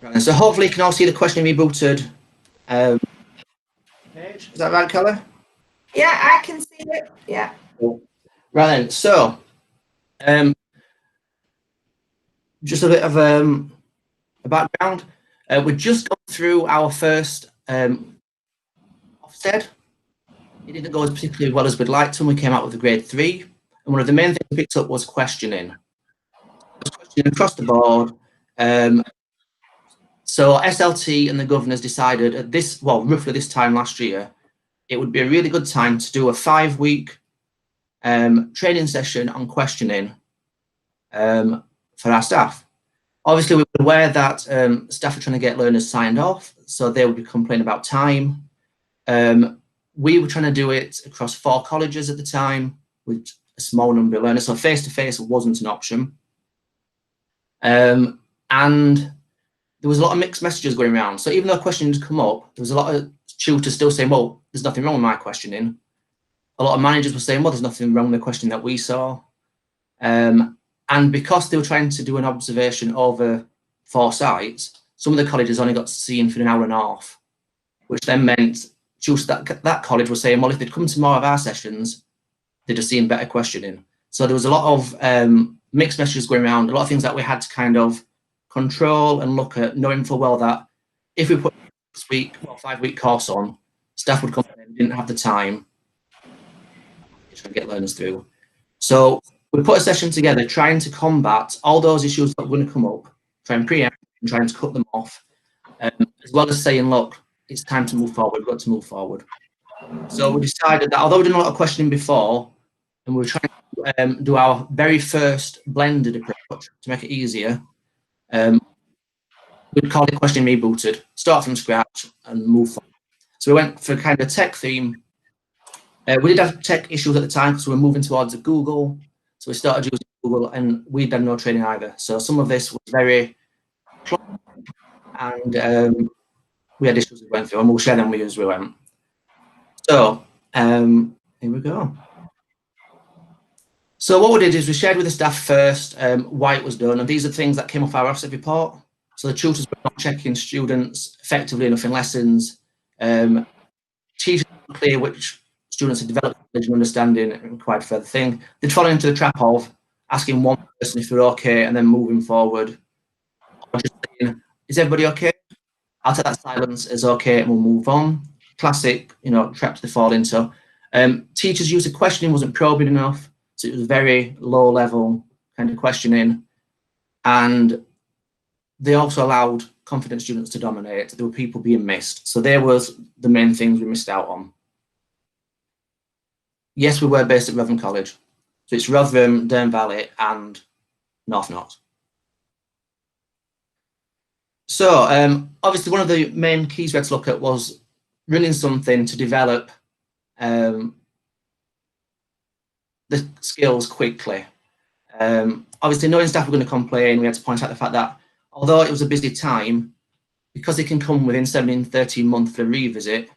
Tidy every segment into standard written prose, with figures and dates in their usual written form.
Right, so hopefully you can all see the question rebooted page. Is that right, Kelly? Yeah, I can see it. Yeah. Cool. Right then, so just a bit of a background. We've just gone through our first Ofsted. It didn't go as particularly well as we'd liked to, and we came out with a grade 3. And one of the main things we picked up was questioning. Questioning across the board. So SLT and the governors decided at this, well, roughly this time last year, it would be a really good time to do a 5-week training session on questioning for our staff. Obviously, we were aware that staff are trying to get learners signed off, so they would be complaining about time. We were trying to do it across 4 colleges at the time with a small number of learners, so face-to-face wasn't an option. And there was a lot of mixed messages going around. So even though questions come up, there was a lot of tutors still saying, well, there's nothing wrong with my questioning. A lot of managers were saying, well, there's nothing wrong with the questioning that we saw. And because they were trying to do an observation over 4 sites, some of the colleges only got seen for an hour and a half, which then meant tutors that college were saying, well, if they'd come to more of our sessions, they'd have seen better questioning. So there was a lot of mixed messages going around, a lot of things that we had to kind of control and look at, knowing full well that if we put this week, well, 5-week course on, staff would come in and didn't have the time to get learners through. So we put a session together trying to combat all those issues that were going to come up, try and preempt and trying to cut them off, as well as saying, look, it's time to move forward, we've got to move forward. So we decided that although we did a lot of questioning before, and we were trying to do our very first blended approach to make it easier, we'd call it questioning rebooted, start from scratch and move forward. So we went for kind of tech theme. We did have tech issues at the time because we were moving towards Google. So we started using Google and we'd done no training either. So some of this was very close and we had issues we went through, and we'll share them with you as we went. So here we go. So what we did is we shared with the staff first why it was done, and these are things that came off our offset report. So the tutors were not checking students effectively enough in lessons. Teachers were clear which students had developed knowledge and understanding and required further thing. They'd fallen into the trap of asking one person if they're okay and then moving forward. Or just saying, is everybody okay? I'll take that silence as okay and we'll move on. Classic, traps they fall into. Teachers' use of questioning wasn't probing enough. So it was very low level kind of questioning. And they also allowed confident students to dominate. There were people being missed. So there was the main things we missed out on. Yes, we were based at Rotherham College. So it's Rotherham, Dearne Valley and North Notts. So obviously one of the main keys we had to look at was running something to develop the skills quickly. Obviously knowing staff were going to complain, we had to point out the fact that although it was a busy time, because it can come within 17, 13 months for a revisit,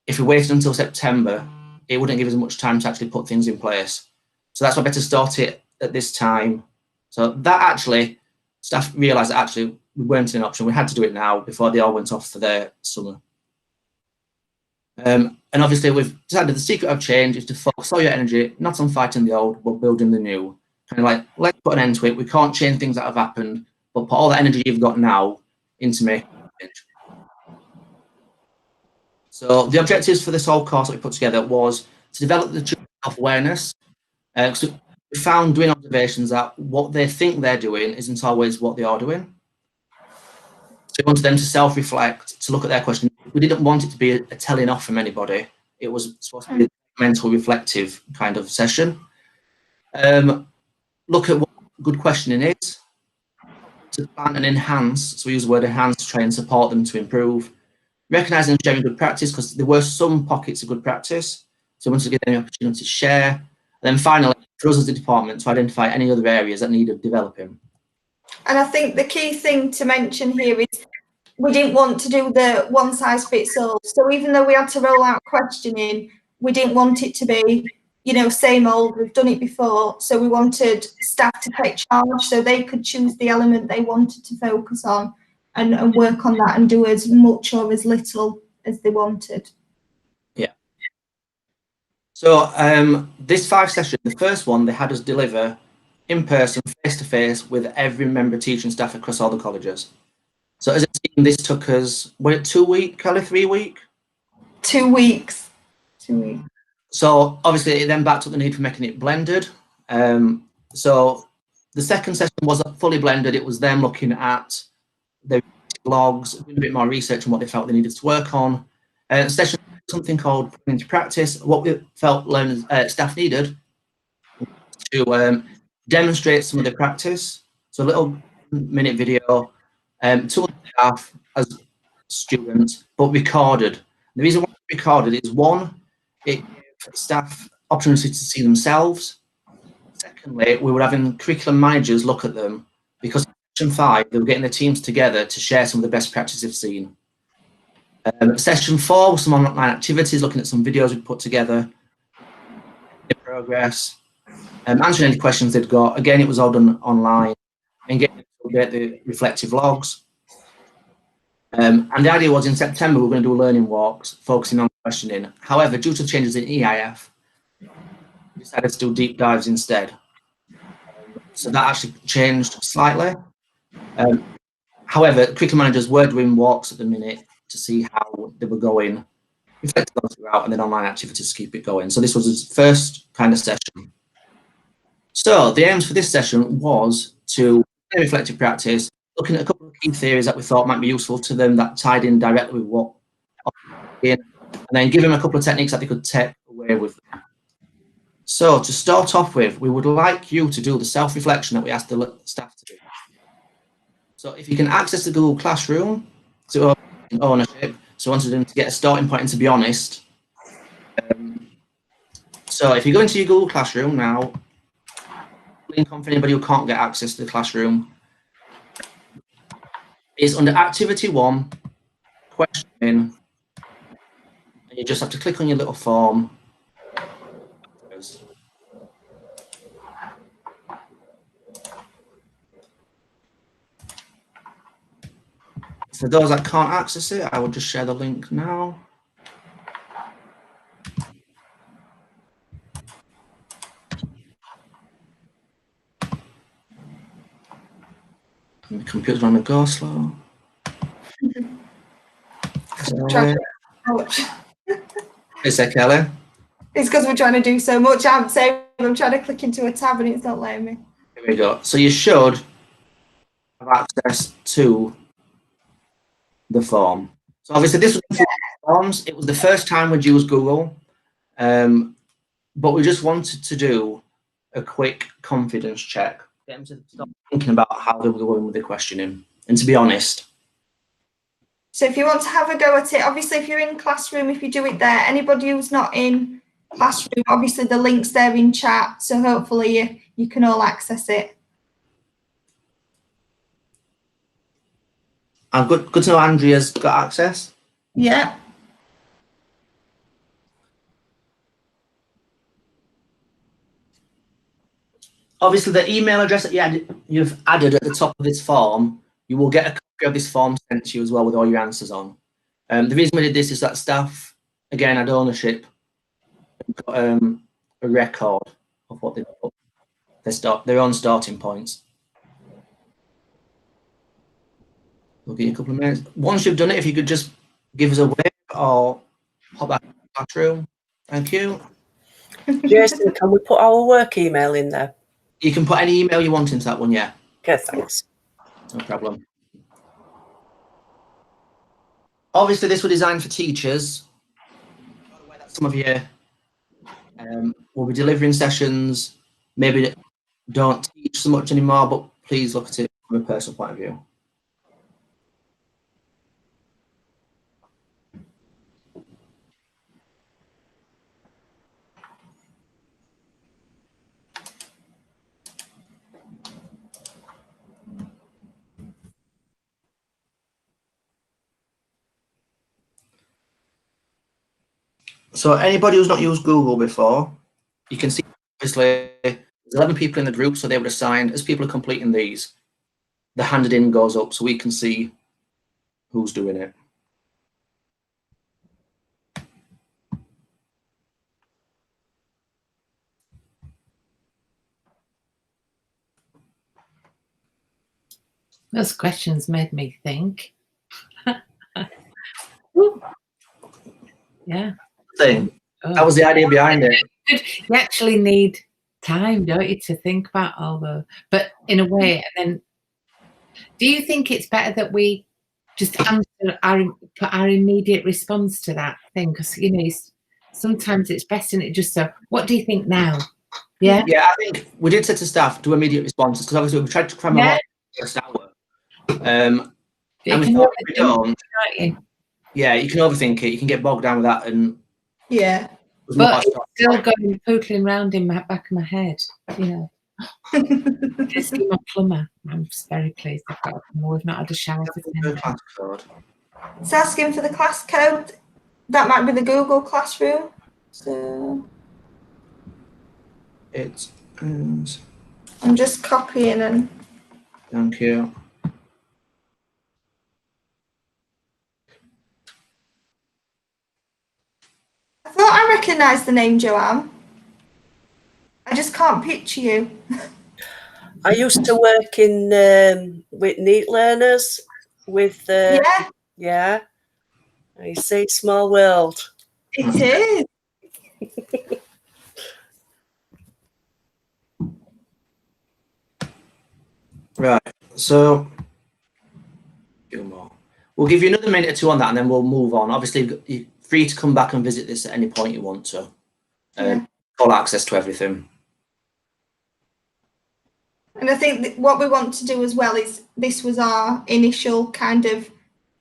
if we waited until September, it wouldn't give us much time to actually put things in place. So that's why better start it at this time. So that actually, staff realised that actually we weren't an option. We had to do it now before they all went off for their summer. And obviously we've decided the secret of change is to focus all your energy, not on fighting the old, but building the new. Kind of like, let's put an end to it. We can't change things that have happened, but put all the energy you've got now into making change. So the objectives for this whole course that we put together was to develop the self-awareness. So we found doing observations that what they think they're doing isn't always what they are doing. So we wanted them to self-reflect, to look at their question. We didn't want it to be a telling off from anybody. It was supposed to be a mental reflective kind of session. Look at what good questioning is, to plan and enhance, so we use the word enhance to try and support them to improve. Recognising and sharing good practice, because there were some pockets of good practice, so we wanted to give them the opportunity to share. And then finally, for us as a department, to identify any other areas that needed developing. And I think the key thing to mention here is we didn't want to do the one size fits all. So even though we had to roll out questioning, we didn't want it to be, same old, we've done it before. So we wanted staff to take charge so they could choose the element they wanted to focus on. and work on that and do as much or as little as they wanted. Yeah. So this 5 session, the first one, they had us deliver in person, face-to-face, with every member, teacher and staff across all the colleges. So as a team, this took us, was it 2 weeks, Kelly, 3 weeks? 2 weeks. 2 weeks. So obviously it then backed up the need for making it blended. So the second session wasn't fully blended. It was them looking at their logs, doing a bit more research on what they felt they needed to work on. Session something called putting into practice. What we felt learners, staff needed to demonstrate some of the practice. So a little minute video to the staff as students, but recorded. The reason why it's recorded is, one, it gave staff opportunity to see themselves. Secondly, we were having curriculum managers look at them, because in session 5, they were getting their teams together to share some of the best practices they've seen. Session 4 was some online activities, looking at some videos we'd put together, in progress, answering any questions they'd got. Again, it was all done online, and getting the reflective logs. And the idea was in September, we're going to do learning walks, focusing on questioning. However, due to changes in EIF, we decided to do deep dives instead. So that actually changed slightly. However, curriculum managers were doing walks at the minute to see how they were going, reflecting on throughout, and then online activities to keep it going. So this was his first kind of session. So the aims for this session was to do reflective practice, looking at a couple of key theories that we thought might be useful to them that tied in directly with what, and then give them a couple of techniques that they could take away with them. So to start off with, we would like you to do the self-reflection that we asked the staff to do. So if you can access the Google Classroom to ownership, so I wanted them to get a starting point and to be honest. So if you go into your Google Classroom now, link on for anybody who can't get access to the classroom, is under Activity 1, Questioning, and you just have to click on your little form. For those that can't access it, I will just share the link now. And the computer's on the go slow. Is that Kelly? It's because we're trying to do so much. I'm trying to click into a tab and it's not letting me. Here we go. So you should have access to the form. So obviously this was forms. It was the first time we'd used Google, but we just wanted to do a quick confidence check, get them to start thinking about how they were going with the questioning, and to be honest. So if you want to have a go at it, obviously if you're in classroom, if you do it there, anybody who's not in classroom, obviously the link's there in chat, so hopefully you can all access it. And good to know Andrea's got access. Yeah. Obviously, the email address that you've added at the top of this form, you will get a copy of this form sent to you as well with all your answers on. The reason we did this is that staff, again, had ownership, got a record of what they put, their own starting points. We'll give you a couple of minutes. Once you've done it, if you could just give us a wave or hop back to the classroom. Thank you. Jason, can we put our work email in there? You can put any email you want into that one, yeah. Okay, thanks. No problem. Obviously, this was designed for teachers. Some of you will be delivering sessions, maybe don't teach so much anymore, but please look at it from a personal point of view. So anybody who's not used Google before, you can see obviously there's 11 people in the group, so they were assigned, as people are completing these, the handed in goes up so we can see who's doing it. Those questions made me think. Yeah. Thing. That was the idea behind it. You actually need time, don't you, to think about all the, but in a way. And then, do you think it's better that we just answer put our immediate response to that thing? Because you know, sometimes it's best in it just so. What do you think now? Yeah. Yeah, I think we did say to staff do immediate responses because obviously we tried to cram a lot in the first hour. And we thought if we don't, yeah, you can overthink it. You can get bogged down with that, and yeah. But it's still going pootling around in my back of my head, you know. Just see my plumber. I'm just very pleased I've got a plumber. We've not had a shower for 10 days. It's asking for the class code. That might be the Google Classroom. So it's. I'm just copying and. Thank you. I thought I recognised the name Joanne. I just can't picture you. I used to work in with neat learners with yeah. You see, small world. It is. Right, so we'll give you another minute or two on that, and then we'll move on. Obviously, you're free to come back and visit this at any point you want to. Full access to everything. And I think what we want to do as well is this was our initial kind of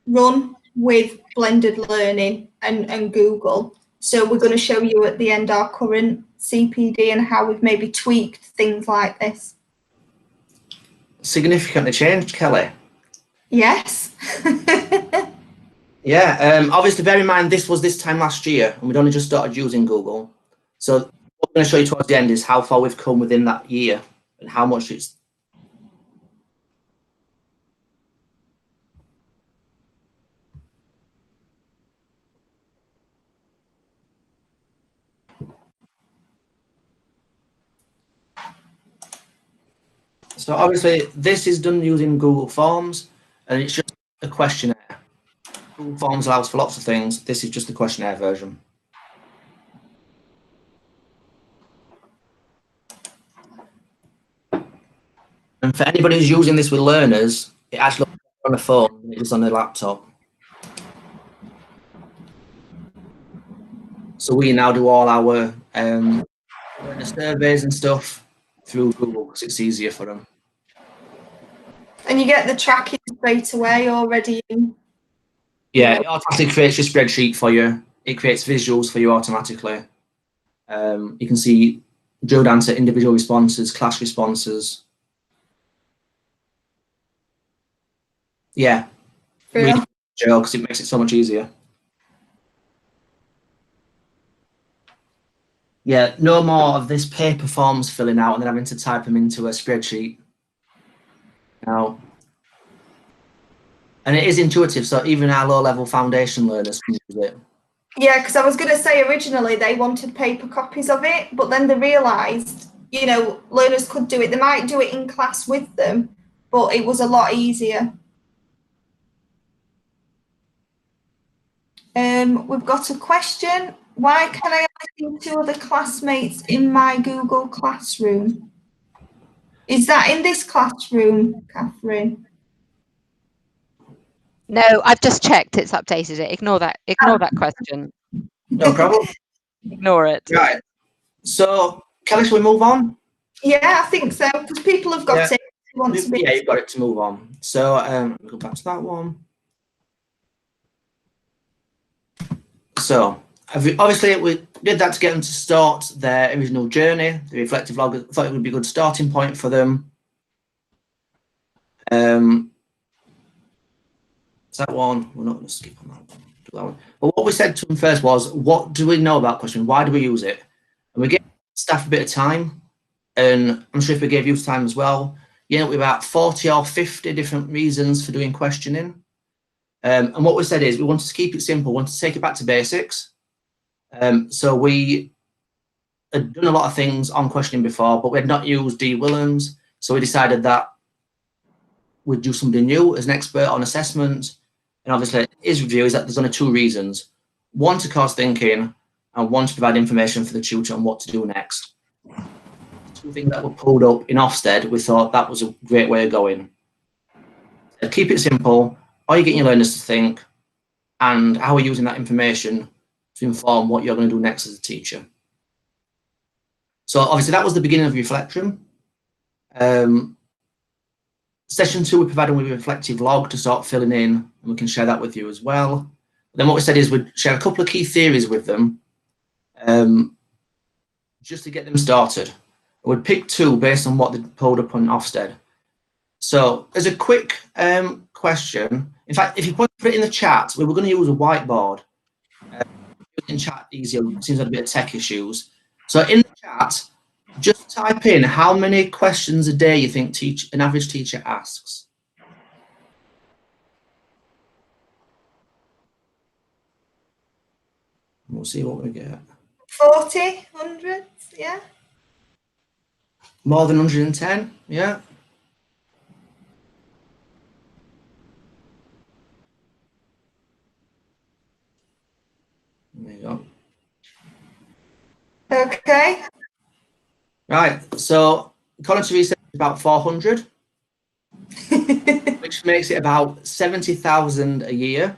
run with blended learning and Google. So we're going to show you at the end our current CPD and how we've maybe tweaked things like this. Significantly changed, Kelly. Yes. Yeah, obviously bear in mind this was this time last year and we'd only just started using Google. So what I'm going to show you towards the end is how far we've come within that year and how much it's. So obviously this is done using Google Forms and it's just a questionnaire. Google Forms allows for lots of things. This is just the questionnaire version. And for anybody who's using this with learners, it actually looks on a phone than it is on a laptop. So we now do all our learner surveys and stuff through Google because it's easier for them. And you get the tracking straight away already. Yeah, it automatically creates your spreadsheet for you. It creates visuals for you automatically. You can see drill down to individual responses, class responses. Yeah, really because it makes it so much easier. Yeah, no more of this paper forms filling out and then having to type them into a spreadsheet. Now, and it is intuitive, so even our low-level foundation learners can use it. Yeah, because I was going to say originally they wanted paper copies of it, but then they realised, you know, learners could do it. They might do it in class with them, but it was a lot easier. We've got a question. Why can I only see 2 other classmates in my Google Classroom? Is that in this classroom, Catherine? No, I've just checked. It's updated it. Ignore that. Ignore that question. No problem. Ignore it. Right. So, Kelly, shall we move on? Yeah, I think so, because people have got it. Yeah, you've got it to move on. So, go back to that one. So, obviously, we did that to get them to start their original journey, the reflective log. I thought it would be a good starting point for them. So that one, we're not going to skip on that one. Do that one. But what we said to them first was, what do we know about questioning? Why do we use it? And we gave staff a bit of time, and I'm sure if we gave you time as well, you know, with about 40 or 50 different reasons for doing questioning. And what we said is we wanted to keep it simple, we wanted to take it back to basics. So we had done a lot of things on questioning before, but we had not used D. Willems. So we decided that we'd do something new as an expert on assessment. And obviously his review is that there's only 2 reasons. 1, to cause thinking, and 1, to provide information for the tutor on what to do next. 2 things that were pulled up in Ofsted, we thought that was a great way of going. Keep it simple. Are you getting your learners to think? And how are you using that information to inform what you're going to do next as a teacher? So obviously that was the beginning of reflection. Session 2, we provided with a reflective log to start filling in, and we can share that with you as well. Then what we said is we'd share a couple of key theories with them, just to get them started. We'd pick 2 based on what they pulled up on Ofsted. So as a quick question, in fact, if you put it in the chat, we were going to use a whiteboard. In chat easier, seems like a bit of tech issues. So in the chat, just type in how many questions a day you think an average teacher asks. We'll see what we get. 40, 100, yeah. More than 110, yeah. There you go. Okay. Right, so according to research, about 400, which makes it about 70,000 a year.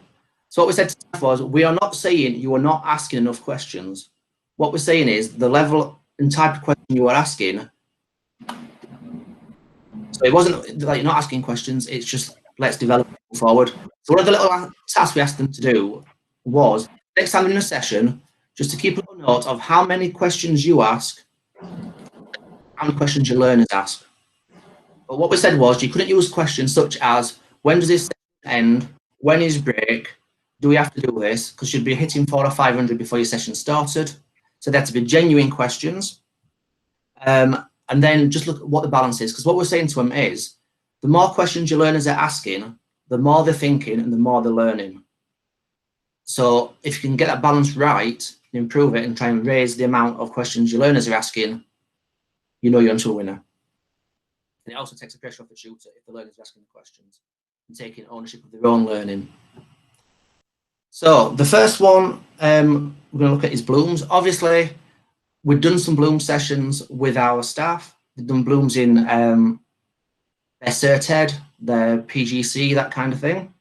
So what we said to staff was, we are not saying you are not asking enough questions. What we're saying is the level and type of question you are asking. So it wasn't like you're not asking questions, it's just let's develop it forward. So one of the little tasks we asked them to do was, next time in a session, just to keep a little note of how many questions you ask, how many questions your learners ask. But what we said was you couldn't use questions such as, when does this end? When is break? Do we have to do this? Because you'd be hitting 400 or 500 before your session started. So they had to be genuine questions. And then just look at what the balance is. Because what we're saying to them is, the more questions your learners are asking, the more they're thinking and the more they're learning. So if you can get that balance right, improve it and try and raise the amount of questions your learners are asking, you know you're onto a winner. And it also takes the pressure off the tutor if the learners are asking the questions and taking ownership of their own learning. So the first one we're going to look at is blooms. Obviously, we've done some bloom sessions with our staff. We've done blooms in their CERTED, their PGC, that kind of thing.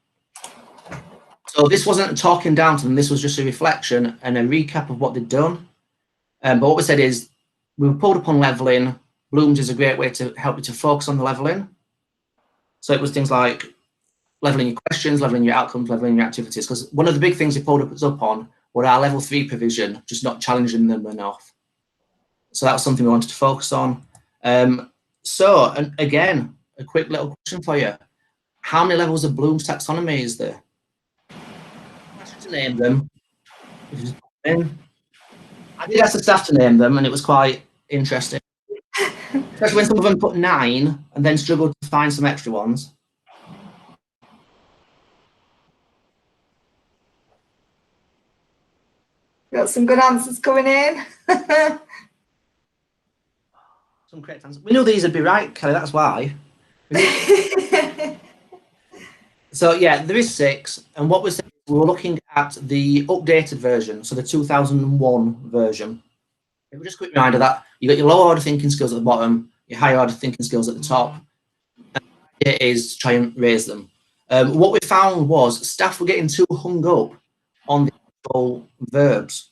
So this wasn't talking down to them, this was just a reflection and a recap of what they'd done. But what we said is, we were pulled upon levelling. Blooms is a great way to help you to focus on the levelling. So it was things like levelling your questions, levelling your outcomes, levelling your activities. Because one of the big things they pulled us up on were our level 3 provision, just not challenging them enough. So that was something we wanted to focus on. And again, a quick little question for you. How many levels of Bloom's taxonomy is there? To name them. I did ask the staff to name them and it was quite interesting. Especially when some of them put 9 and then struggled to find some extra ones. Got some good answers coming in. Some correct answers. We knew these would be right, Kelly, that's why. So yeah, there is 6, and what we're saying, we're looking at the updated version, so the 2001 version. It was just a quick reminder that you got your lower order thinking skills at the bottom, your higher order thinking skills at the top. And it is to try and raise them. What we found was staff were getting too hung up on the actual verbs,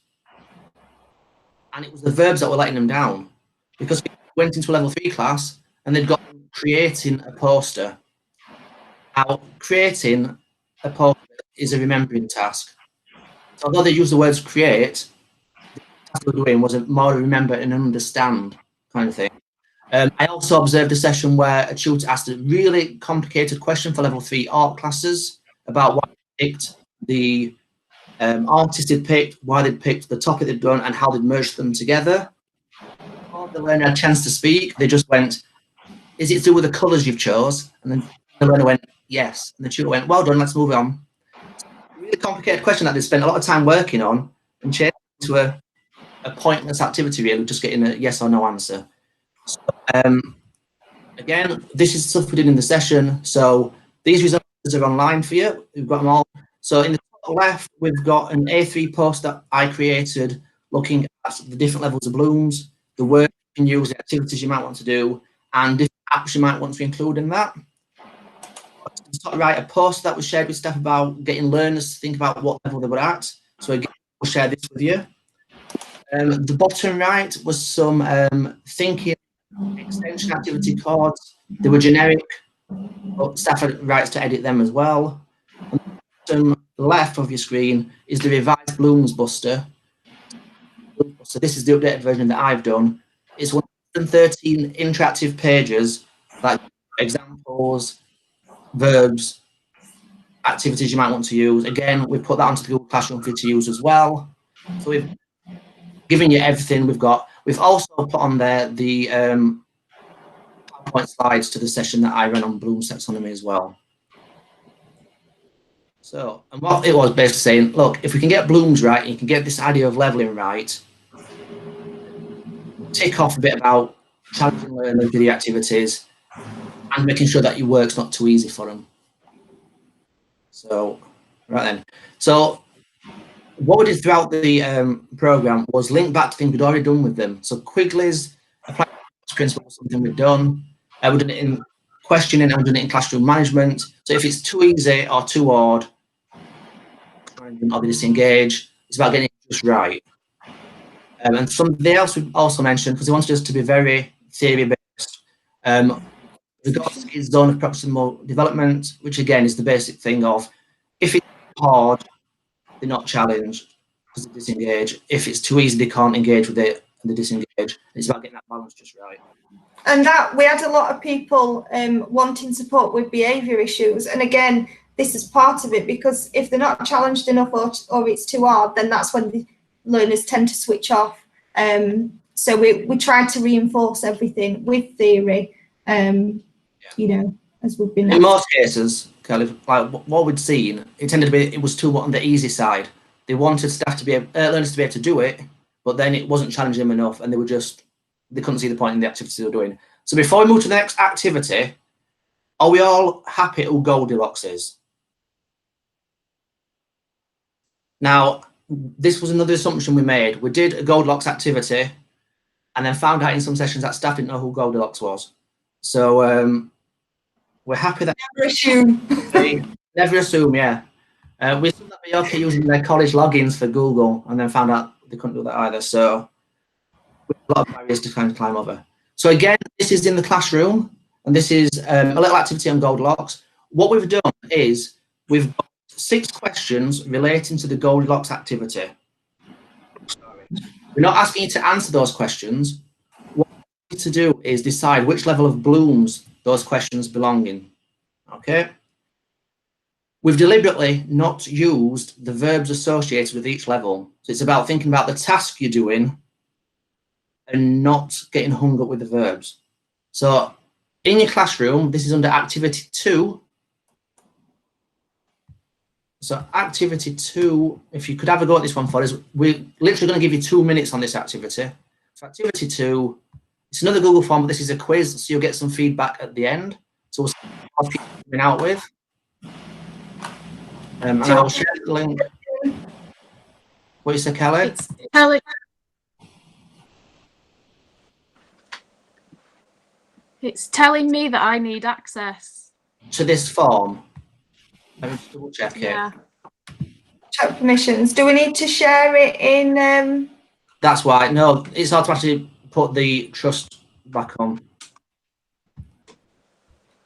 and it was the verbs that were letting them down, because we went into a level 3 class and they'd got creating a poster. Now, creating a poster is a remembering task. So although they use the words create, the task we were doing was a more remember and understand kind of thing. I also observed a session where a tutor asked a really complicated question for level 3 art classes about why they picked the artist they'd picked, why they'd picked the topic they'd done, and how they'd merged them together. Before the learner had a chance to speak, they just went, is it to do with the colours you've chose? And then the learner went, yes. And the tutor went, well done, let's move on. really complicated question that they spent a lot of time working on and changed it to a pointless activity, really, just getting a yes or no answer. So, again, this is stuff we did in the session. So these results are online for you. We've got them all. So in the top left, we've got an A3 post that I created looking at the different levels of blooms, the work you can use, the activities you might want to do, and different apps you might want to include in that. To write a post that was shared with staff about getting learners to think about what level they were at. So again, we'll share this with you. The bottom right was some thinking extension activity cards. They were generic, but staff had rights to edit them as well. And the bottom left of your screen is the revised Blooms Buster. So this is the updated version that I've done. It's 113 interactive pages, like examples, verbs, activities you might want to use. Again, we've put that onto the Google Classroom for you to use as well. So we've given you everything we've got. We've also put on there the PowerPoint slides to the session that I ran on Bloom's taxonomy as well. So, and what it was basically saying, look, if we can get Bloom's right, and you can get this idea of leveling right, tick off a bit about challenging learners with the activities and making sure that your work's not too easy for them. So, right then. So, what we did throughout the program was link back to things we'd already done with them. So, Quigley's applied principle was something we've done. We've done it in questioning and we've done it in classroom management. So, if it's too easy or too hard, or they disengage, it's about getting it just right. And something else we also mentioned, because we wanted us to be very theory-based, we've got a zone of proximal development, which again is the basic thing of if it's hard, they're not challenged because they disengage. If it's too easy, they can't engage with it and they disengage. It's about getting that balance just right. And that we had a lot of people wanting support with behaviour issues. And again, this is part of it, because if they're not challenged enough or it's too hard, then that's when the learners tend to switch off. So we tried to reinforce everything with theory, you know, as we've been. In most cases, Kelly, like what we'd seen, it tended to be it was too on the easy side. They wanted staff to be learners to be able to do it, but then it wasn't challenging them enough, and they couldn't see the point in the activity they were doing. So before we move to the next activity, are we all happy who Goldilocks is? Now, this was another assumption we made. We did a Goldilocks activity and then found out in some sessions that staff didn't know who Goldilocks was. So we're happy that... Never assume. Never assume, yeah. We assumed that they're okay using their college logins for Google and then found out they couldn't do that either. So we have a lot of barriers to kind of climb over. So again, this is in the classroom and this is a little activity on Goldilocks. What we've done is we've got 6 questions relating to the Goldilocks activity. We're not asking you to answer those questions. What we need to do is decide which level of blooms those questions belong in. Okay? We've deliberately not used the verbs associated with each level. So it's about thinking about the task you're doing and not getting hung up with the verbs. So in your classroom, this is under activity 2. So activity 2, if you could have a go at this one for us, we're literally going to give you 2 minutes on this activity. So activity 2, it's another Google form, but this is a quiz, so you'll get some feedback at the end. So we'll see what you're coming out with. And I'll share the link. What you say, Kelly? It's telling me that I need access to this form. Let me just double check it. Yeah. Check permissions. Do we need to share it in? That's why. No, it's automatically put the trust back on.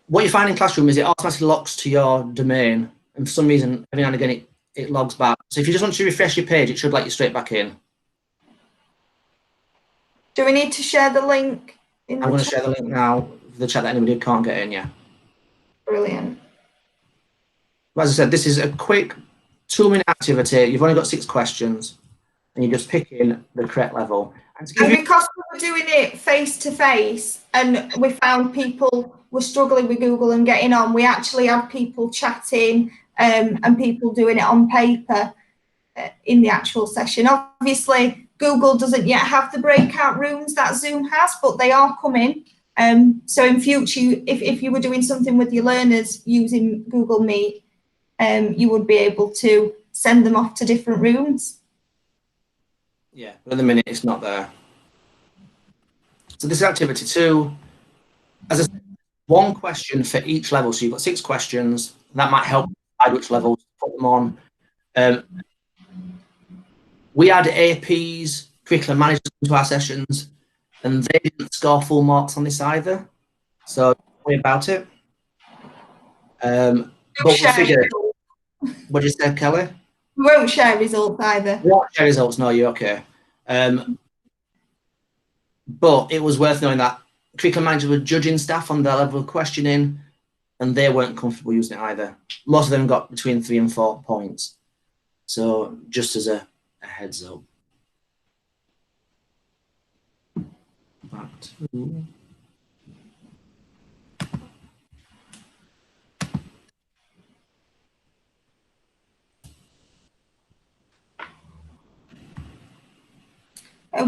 What you find in Classroom is it automatically locks to your domain, and for some reason, every now and again, it logs back. So if you just want to refresh your page, it should let you straight back in. Do we need to share the link? I'm going to share the link now for the chat that anybody can't get in. Yeah. Brilliant. As I said, this is a quick 2-minute activity. You've only got 6 questions, and you're just picking the correct level. And because we were doing it face to face, and we found people were struggling with Google and getting on, we actually had people chatting and people doing it on paper in the actual session. Obviously, Google doesn't yet have the breakout rooms that Zoom has, but they are coming. So in future, if you were doing something with your learners using Google Meet, you would be able to send them off to different rooms. Yeah, but at the minute it's not there. So this is activity 2. As I said, 1 question for each level. So you've got 6 questions. That might help decide which levels to put them on. We had APs, curriculum managers into our sessions, and they didn't score full marks on this either. So don't worry about it. But we'll figure it. What did you say, Kelly? We won't share results either. We won't share results, no, you're okay. But it was worth knowing that curriculum managers were judging staff on their level of questioning, and they weren't comfortable using it either. Most of them got between 3 and 4 points. So just as a heads up. Back to...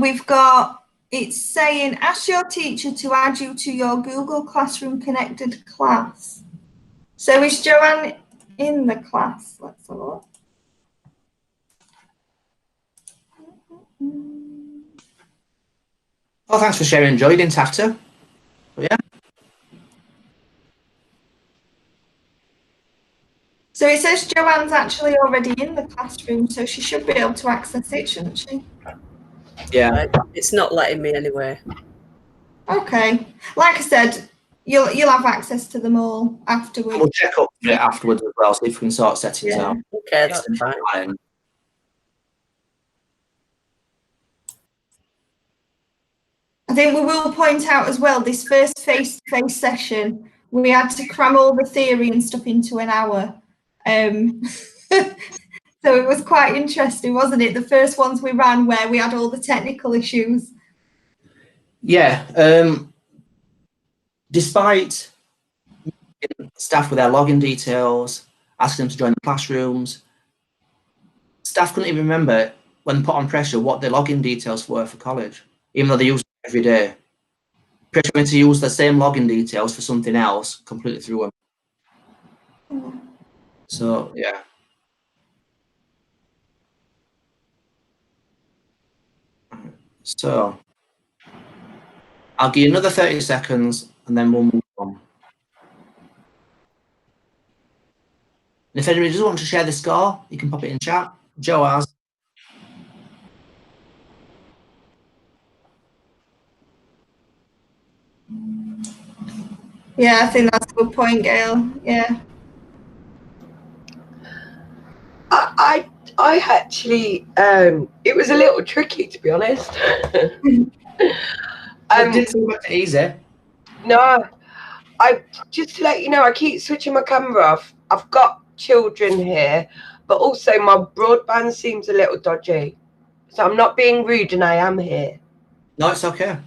We've got, it's saying, ask your teacher to add you to your Google Classroom connected class. So is Joanne in the class? Let's have a look. Oh, thanks for sharing, Joy. You didn't have to. But yeah. So it says Joanne's actually already in the classroom, so she should be able to access it, shouldn't she? Yeah. It's not letting me anyway. Okay. Like I said, you'll have access to them all afterwards. We'll check up it afterwards as well, see if we can sort settings out. Okay, that's fine. I think we will point out as well, this first face-to-face session, we had to cram all the theory and stuff into an hour. So it was quite interesting, wasn't it? The first ones we ran where we had all the technical issues. Yeah. Despite staff with their login details, asking them to join the classrooms, staff couldn't even remember, when put on pressure, what their login details were for college, even though they use it every day. Pressure them to use the same login details for something else, completely threw them. So, yeah. So, I'll give you another 30 seconds and then we'll move on. And if anybody does want to share the score, you can pop it in chat. Joe has. Yeah, I think that's a good point, Gail. Yeah. I actually, it was a little tricky, to be honest. Did seem like easy. No, just to let you know, I keep switching my camera off. I've got children here, but also my broadband seems a little dodgy. So I'm not being rude, and I am here. No, it's okay.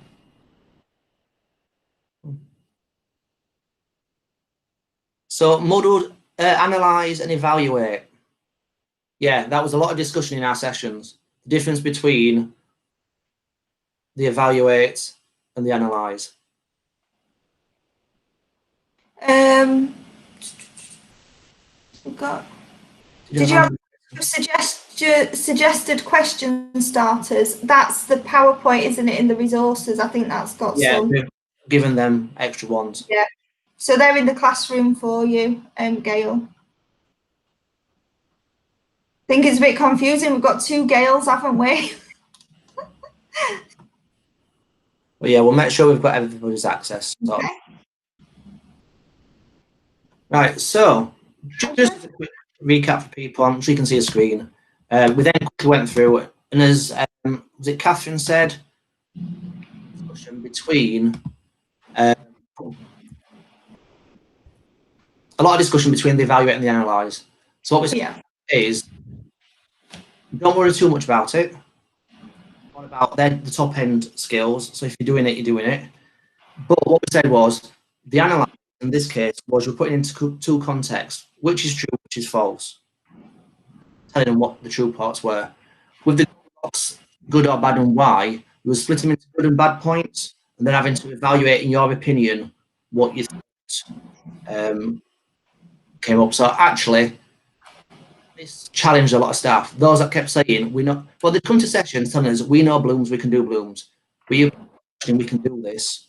So, model, analyze and evaluate. Yeah, that was a lot of discussion in our sessions. The difference between the evaluate and the analyze. We've got. Did you have suggested question starters? That's the PowerPoint, isn't it? In the resources, I think that's got some. Yeah, we've given them extra ones. Yeah. So they're in the classroom for you, Gail. I think it's a bit confusing. We've got 2 Gails, haven't we? Well, yeah, we'll make sure we've got everybody's access. So. Okay. Right, so just a quick recap for people, so you can see a screen. We then quickly went through it, and as was it Catherine said, discussion between a lot of discussion between the evaluate and the analyze. So what we say is, don't worry too much about it. What about the top end skills? So if you're doing it, you're doing it. But what we said was the analyze in this case was we're putting into 2 contexts, which is true which is false. Telling them what the true parts were. With the box, good or bad and why, you would split them into good and bad points, and then having to evaluate, in your opinion, what you thought came up. So actually, this challenged a lot of staff. Those that kept saying, we know, well, they come to sessions telling us, we know blooms, we can do blooms. We can do this.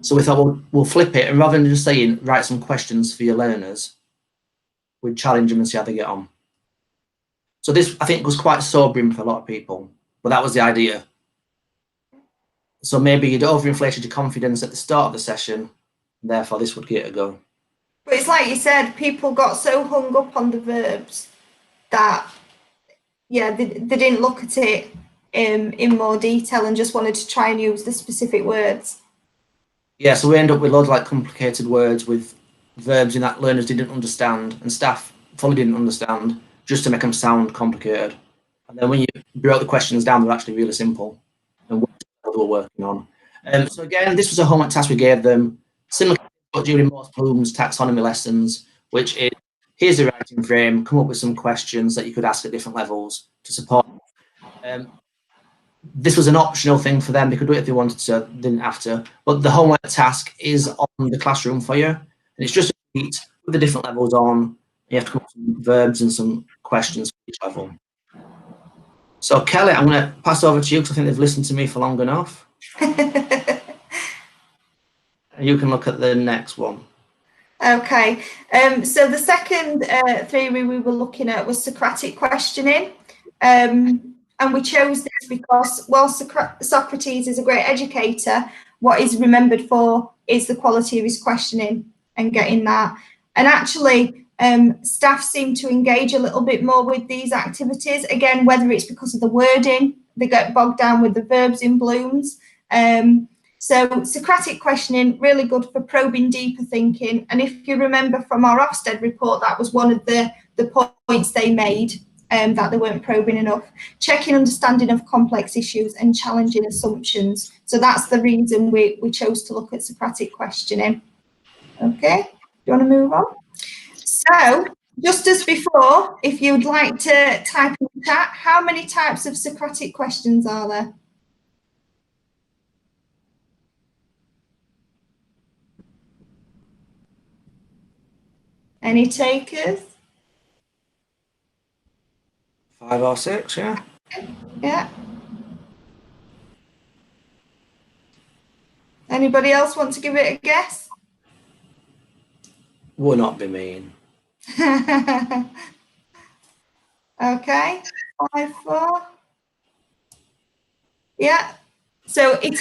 So we thought, we'll flip it, and rather than just saying, write some questions for your learners, we'd challenge them and see how they get on. So this, I think, was quite sobering for a lot of people, but that was the idea. So maybe you'd overinflated your confidence at the start of the session, and therefore this would get a go. But it's like you said, people got so hung up on the verbs that, yeah, they didn't look at it in more detail and just wanted to try and use the specific words. Yeah, so we end up with loads of like complicated words with verbs in that learners didn't understand and staff fully didn't understand, just to make them sound complicated. And then when you broke the questions down, they're actually really simple and what they were working on. So again, this was a homework task we gave them, similar to during most Bloom's taxonomy lessons, which is, here's the writing frame, come up with some questions that you could ask at different levels to support. This was an optional thing for them. They could do it if they wanted to, didn't have to. But the homework task is on the classroom for you. And it's just a sheet with the different levels on. You have to come up with some verbs and some questions for each level. So Kelly, I'm going to pass over to you because I think they've listened to me for long enough. And you can look at the next one. Okay, so the second theory we were looking at was Socratic questioning. And we chose this because while Socrates is a great educator, what he's remembered for is the quality of his questioning and getting that. And actually, staff seem to engage a little bit more with these activities. Again, whether it's because of the wording, they get bogged down with the verbs in Bloom's. So Socratic questioning, really good for probing deeper thinking. And if you remember from our Ofsted report, that was one of the points they made. That they weren't probing enough, checking understanding of complex issues and challenging assumptions. So that's the reason we chose to look at Socratic questioning. Okay, do you want to move on? So just as before, if you'd like to type in the chat, how many types of Socratic questions are there? Any takers? 5 or 6, yeah. Yeah. Anybody else want to give it a guess? Will not be mean. Okay, 5, 4. Yeah. So it's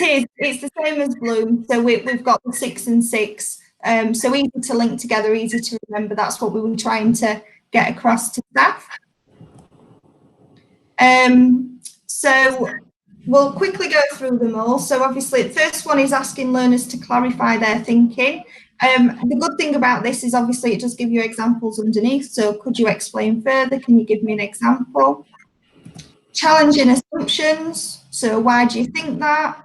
the same as Bloom. So we've got the 6 and 6. So easy to link together, easy to remember. That's what we were trying to get across to staff. So we'll quickly go through them all. So obviously the first one is asking learners to clarify their thinking. The good thing about this is obviously it does give you examples underneath. So could you explain further? Can you give me an example? Challenging assumptions. So why do you think that?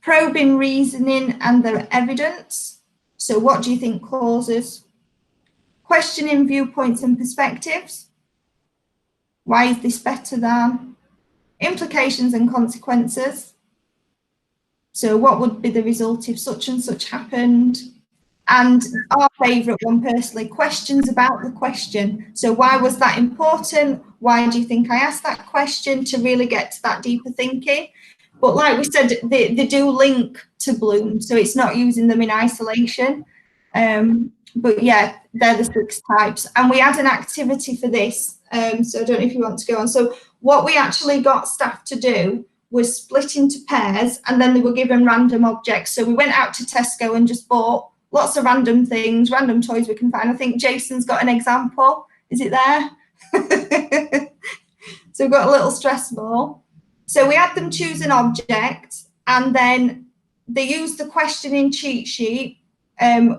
Probing reasoning and their evidence. So what do you think causes? Questioning viewpoints and perspectives. Why is this better than? Implications and consequences. So what would be the result if such and such happened? And our favourite one personally, questions about the question. So why was that important? Why do you think I asked that question? To really get to that deeper thinking. But like we said, they do link to Bloom, so it's not using them in isolation. But yeah, they're the 6 types. And we had an activity for this. So I don't know if you want to go on. So what we actually got staff to do was split into pairs, and then they were given random objects. So we went out to Tesco and just bought lots of random things, random toys we can find. I think Jason's got an example. Is it there? So we've got a little stress ball. So we had them choose an object, and then they used the questioning cheat sheet,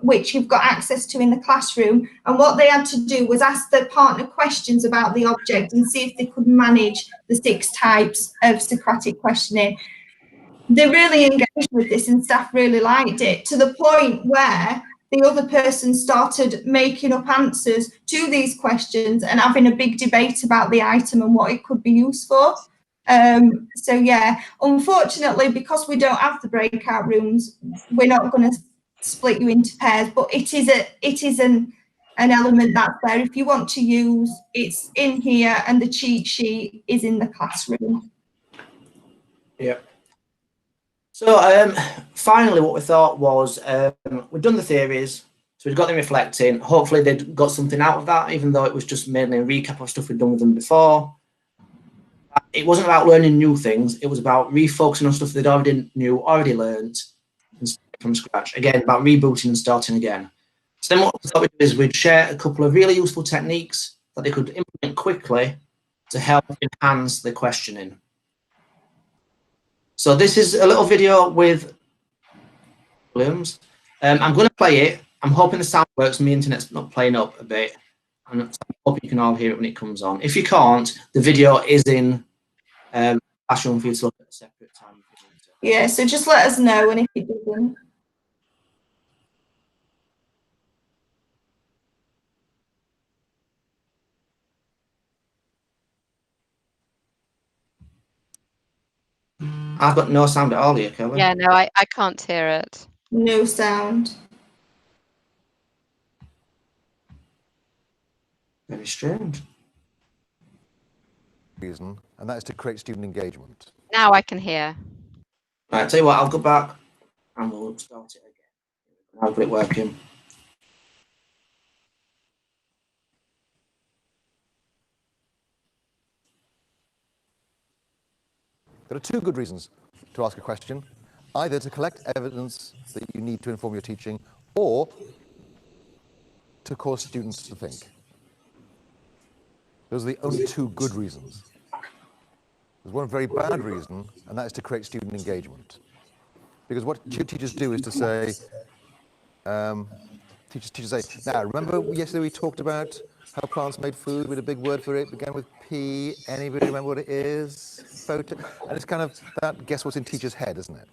which you've got access to in the classroom. And what they had to do was ask their partner questions about the object and see if they could manage the 6 types of Socratic questioning. They really engaged with this and staff really liked it, to the point where the other person started making up answers to these questions and having a big debate about the item and what it could be used for. So yeah, unfortunately, because we don't have the breakout rooms, we're not going to split you into pairs, but it is an element that's there. If you want to use, it's in here, and the cheat sheet is in the classroom. Yep. So finally, what we thought was we've done the theories, so we've got them reflecting. Hopefully, they'd got something out of that, even though it was just mainly a recap of stuff we'd done with them before. It wasn't about learning new things. It was about refocusing on stuff they'd already learned, and from scratch. Again, about rebooting and starting again. So then what we thought we'd do is we'd share a couple of really useful techniques that they could implement quickly to help enhance the questioning. So this is a little video with Williams. I'm going to play it. I'm hoping the sound works. My internet's not playing up a bit. And I hope you can all hear it when it comes on. If you can't, the video is in classroom for you to look at a separate time. Yeah, so just let us know, and if it doesn't. I've got no sound at all here, Kelly. Yeah, no, I can't hear it. No sound. Very strange. Reason, and that is to create student engagement. Now I can hear. Right, tell you what, I'll go back and we'll start it again. I'll get it working. There are two good reasons to ask a question, either to collect evidence that you need to inform your teaching, or to cause students to think. Those are the only two good reasons. There's one very bad reason, and that is to create student engagement. Because what teachers do is to say, teachers say, now remember yesterday we talked about how plants made food with a big word for it, began with P, anybody remember what it is? Photo, and it's kind of that, guess what's in teacher's head, isn't it?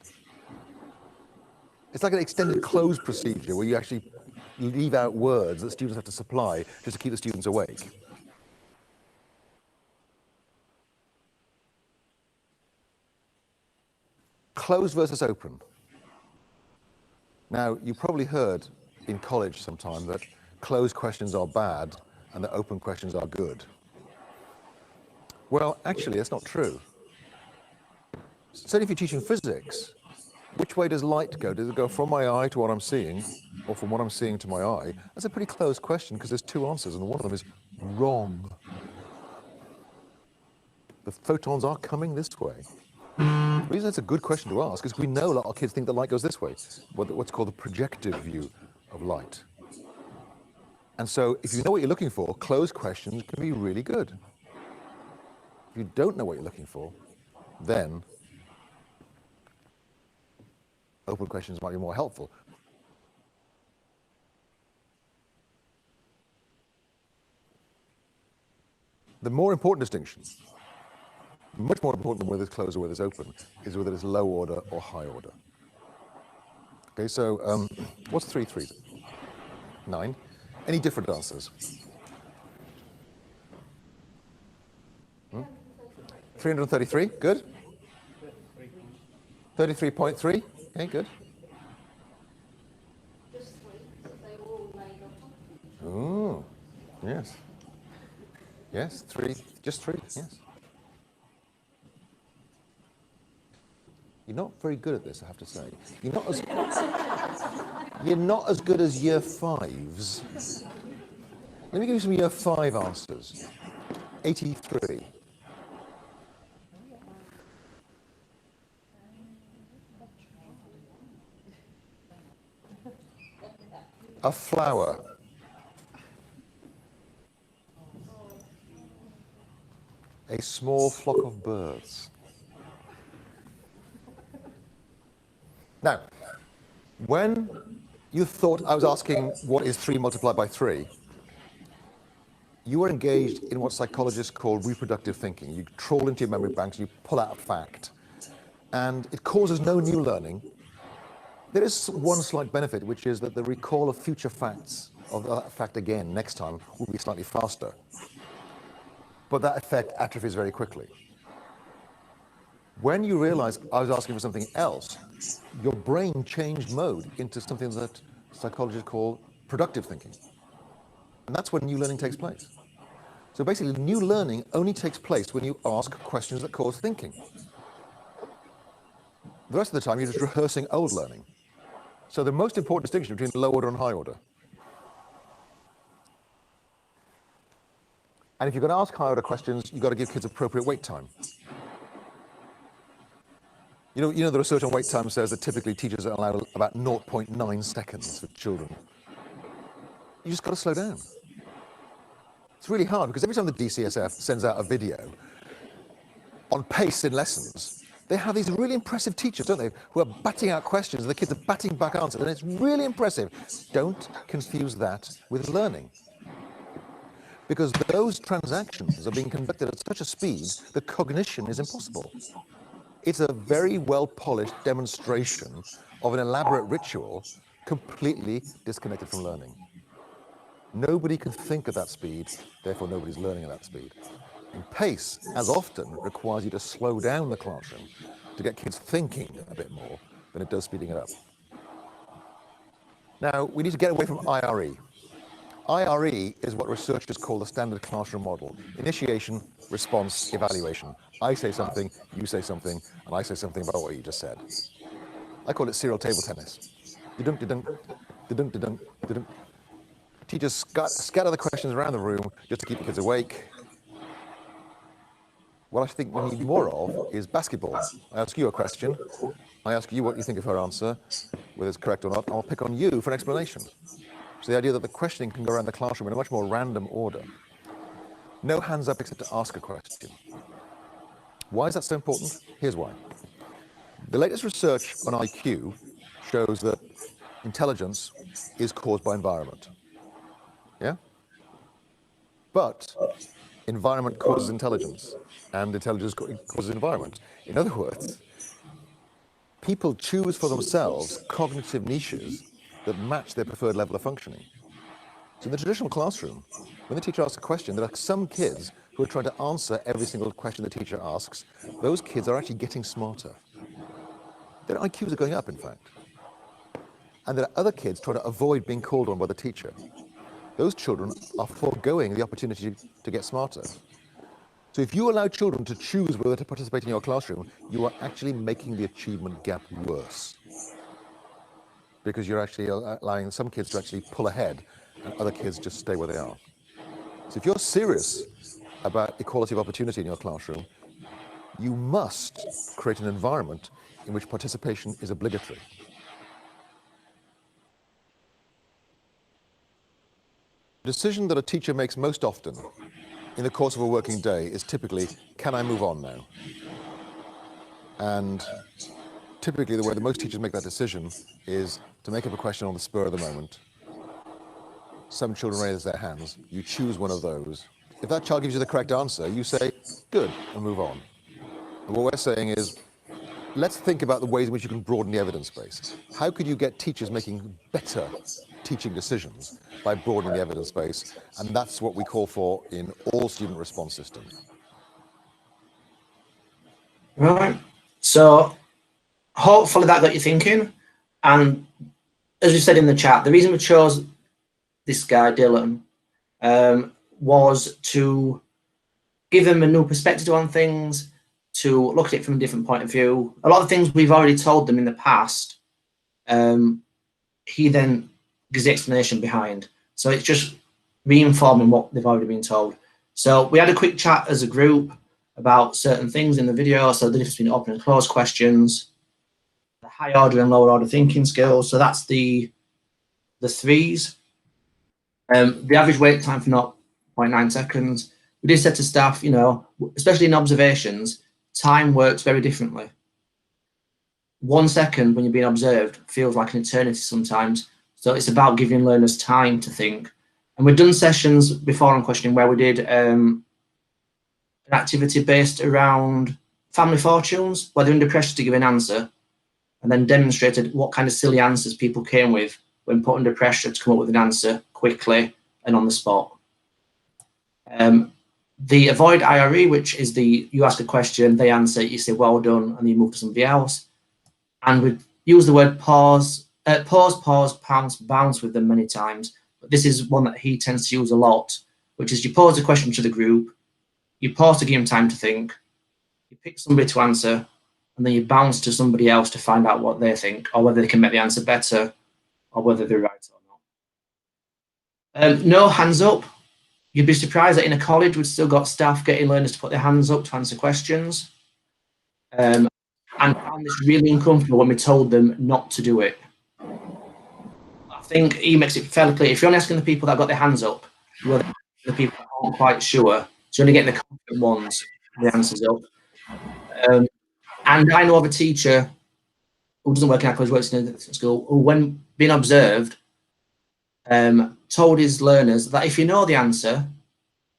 It's like an extended close procedure where you actually leave out words that students have to supply just to keep the students awake. Closed versus open. Now, you probably heard in college sometime that closed questions are bad and that open questions are good. Well, actually, that's not true. Certainly if you're teaching physics, which way does light go? Does it go from my eye to what I'm seeing, or from what I'm seeing to my eye? That's a pretty closed question because there's two answers, and one of them is wrong. The photons are coming this way. The reason that's a good question to ask is we know a lot of kids think that light goes this way, what's called the projective view of light. And so if you know what you're looking for, closed questions can be really good. If you don't know what you're looking for, then open questions might be more helpful. The more important distinction, much more important than whether it's closed or whether it's open, is whether it's low order or high order. Okay, so what's 3 3s? 9. Any different answers? 333, good. 33.3, okay, good. Oh, yes. Yes, 3, just 3, yes. You're not very good at this, I have to say. You're not as good as year 5s. Let me give you some year 5 answers. 83. A flower. A small flock of birds. Now, when you thought I was asking what is 3 multiplied by 3, you were engaged in what psychologists call reproductive thinking. You trawl into your memory banks, you pull out a fact, and it causes no new learning, There is one slight benefit, which is that the recall of future facts of that fact again next time will be slightly faster. But that effect atrophies very quickly. When you realize I was asking for something else, your brain changed mode into something that psychologists call productive thinking. And that's when new learning takes place. So basically, new learning only takes place when you ask questions that cause thinking. The rest of the time, you're just rehearsing old learning. So the most important distinction between low order and high order. And if you're going to ask high order questions, you've got to give kids appropriate wait time. You know the research on wait time says that typically teachers are allowed about 0.9 seconds for children. You just got to slow down. It's really hard because every time the DCSF sends out a video on pace in lessons, they have these really impressive teachers, don't they, who are batting out questions and the kids are batting back answers, and it's really impressive. Don't confuse that with learning. Because those transactions are being conducted at such a speed that cognition is impossible. It's a very well-polished demonstration of an elaborate ritual completely disconnected from learning. Nobody can think at that speed, therefore nobody's learning at that speed. And pace, as often, requires you to slow down the classroom to get kids thinking a bit more than it does speeding it up. Now, we need to get away from IRE. IRE is what researchers call the standard classroom model. Initiation, response, evaluation. I say something, you say something, and I say something about what you just said. I call it serial table tennis. Da-dunk, da-dunk, da-dunk, da-dunk, da-dunk. Teachers scatter the questions around the room just to keep the kids awake. What I think we need more of is basketball. I ask you a question, I ask you what you think of her answer, whether it's correct or not, and I'll pick on you for an explanation. So the idea that the questioning can go around the classroom in a much more random order. No hands up except to ask a question. Why is that so important? Here's why. The latest research on IQ shows that intelligence is caused by environment. Yeah? But environment causes intelligence, and intelligence causes environment. In other words, people choose for themselves cognitive niches that match their preferred level of functioning. So in the traditional classroom, when the teacher asks a question, there are some kids who are trying to answer every single question the teacher asks. Those kids are actually getting smarter. Their IQs are going up, in fact. And there are other kids trying to avoid being called on by the teacher. Those children are foregoing the opportunity to get smarter. So if you allow children to choose whether to participate in your classroom, you are actually making the achievement gap worse. Because you're actually allowing some kids to actually pull ahead and other kids just stay where they are. So if you're serious about equality of opportunity in your classroom, you must create an environment in which participation is obligatory. The decision that a teacher makes most often in the course of a working day is typically, can I move on now? And typically the way that most teachers make that decision is to make up a question on the spur of the moment. Some children raise their hands, you choose one of those. If that child gives you the correct answer, you say, good, and move on. And what we're saying is, let's think about the ways in which you can broaden the evidence base. How could you get teachers making better teaching decisions by broadening the evidence base? And that's what we call for in all student response systems. Right. So hopefully that got you thinking. And as we said in the chat, the reason we chose this guy, Dylan, was to give them a new perspective on things, to look at it from a different point of view. A lot of things we've already told them in the past, he then gives the explanation behind. So it's just reinforming what they've already been told. So we had a quick chat as a group about certain things in the video. So the difference between open and closed questions, the high order and lower order thinking skills. So that's the threes. The average wait time for 0.9 seconds. We did say to staff, you know, especially in observations, time works very differently. 1 second when you're being observed feels like an eternity sometimes. So it's about giving learners time to think. And we've done sessions before on questioning where we did an activity based around family fortunes, where they're under pressure to give an answer. and then demonstrated what kind of silly answers people came with when put under pressure to come up with an answer quickly and on the spot. The avoid IRE, which is you ask a question, they answer, you say well done, and you move to somebody else. And we use the word pause, bounce with them many times. But this is one that he tends to use a lot, which is you pose a question to the group, you pause to give them time to think, you pick somebody to answer, and then you bounce to somebody else to find out what they think, or whether they can make the answer better, or whether they're right or not. No hands up. You'd be surprised that in a college we've still got staff getting learners to put their hands up to answer questions. And found this really uncomfortable when we told them not to do it. I think he makes it fairly clear. If you're only asking the people that got their hands up, you're the people that aren't quite sure. So you're only getting the confident ones, the answers up. And I know of a teacher who doesn't work in our college, works in a school, who, when being observed, told his learners that if you know the answer,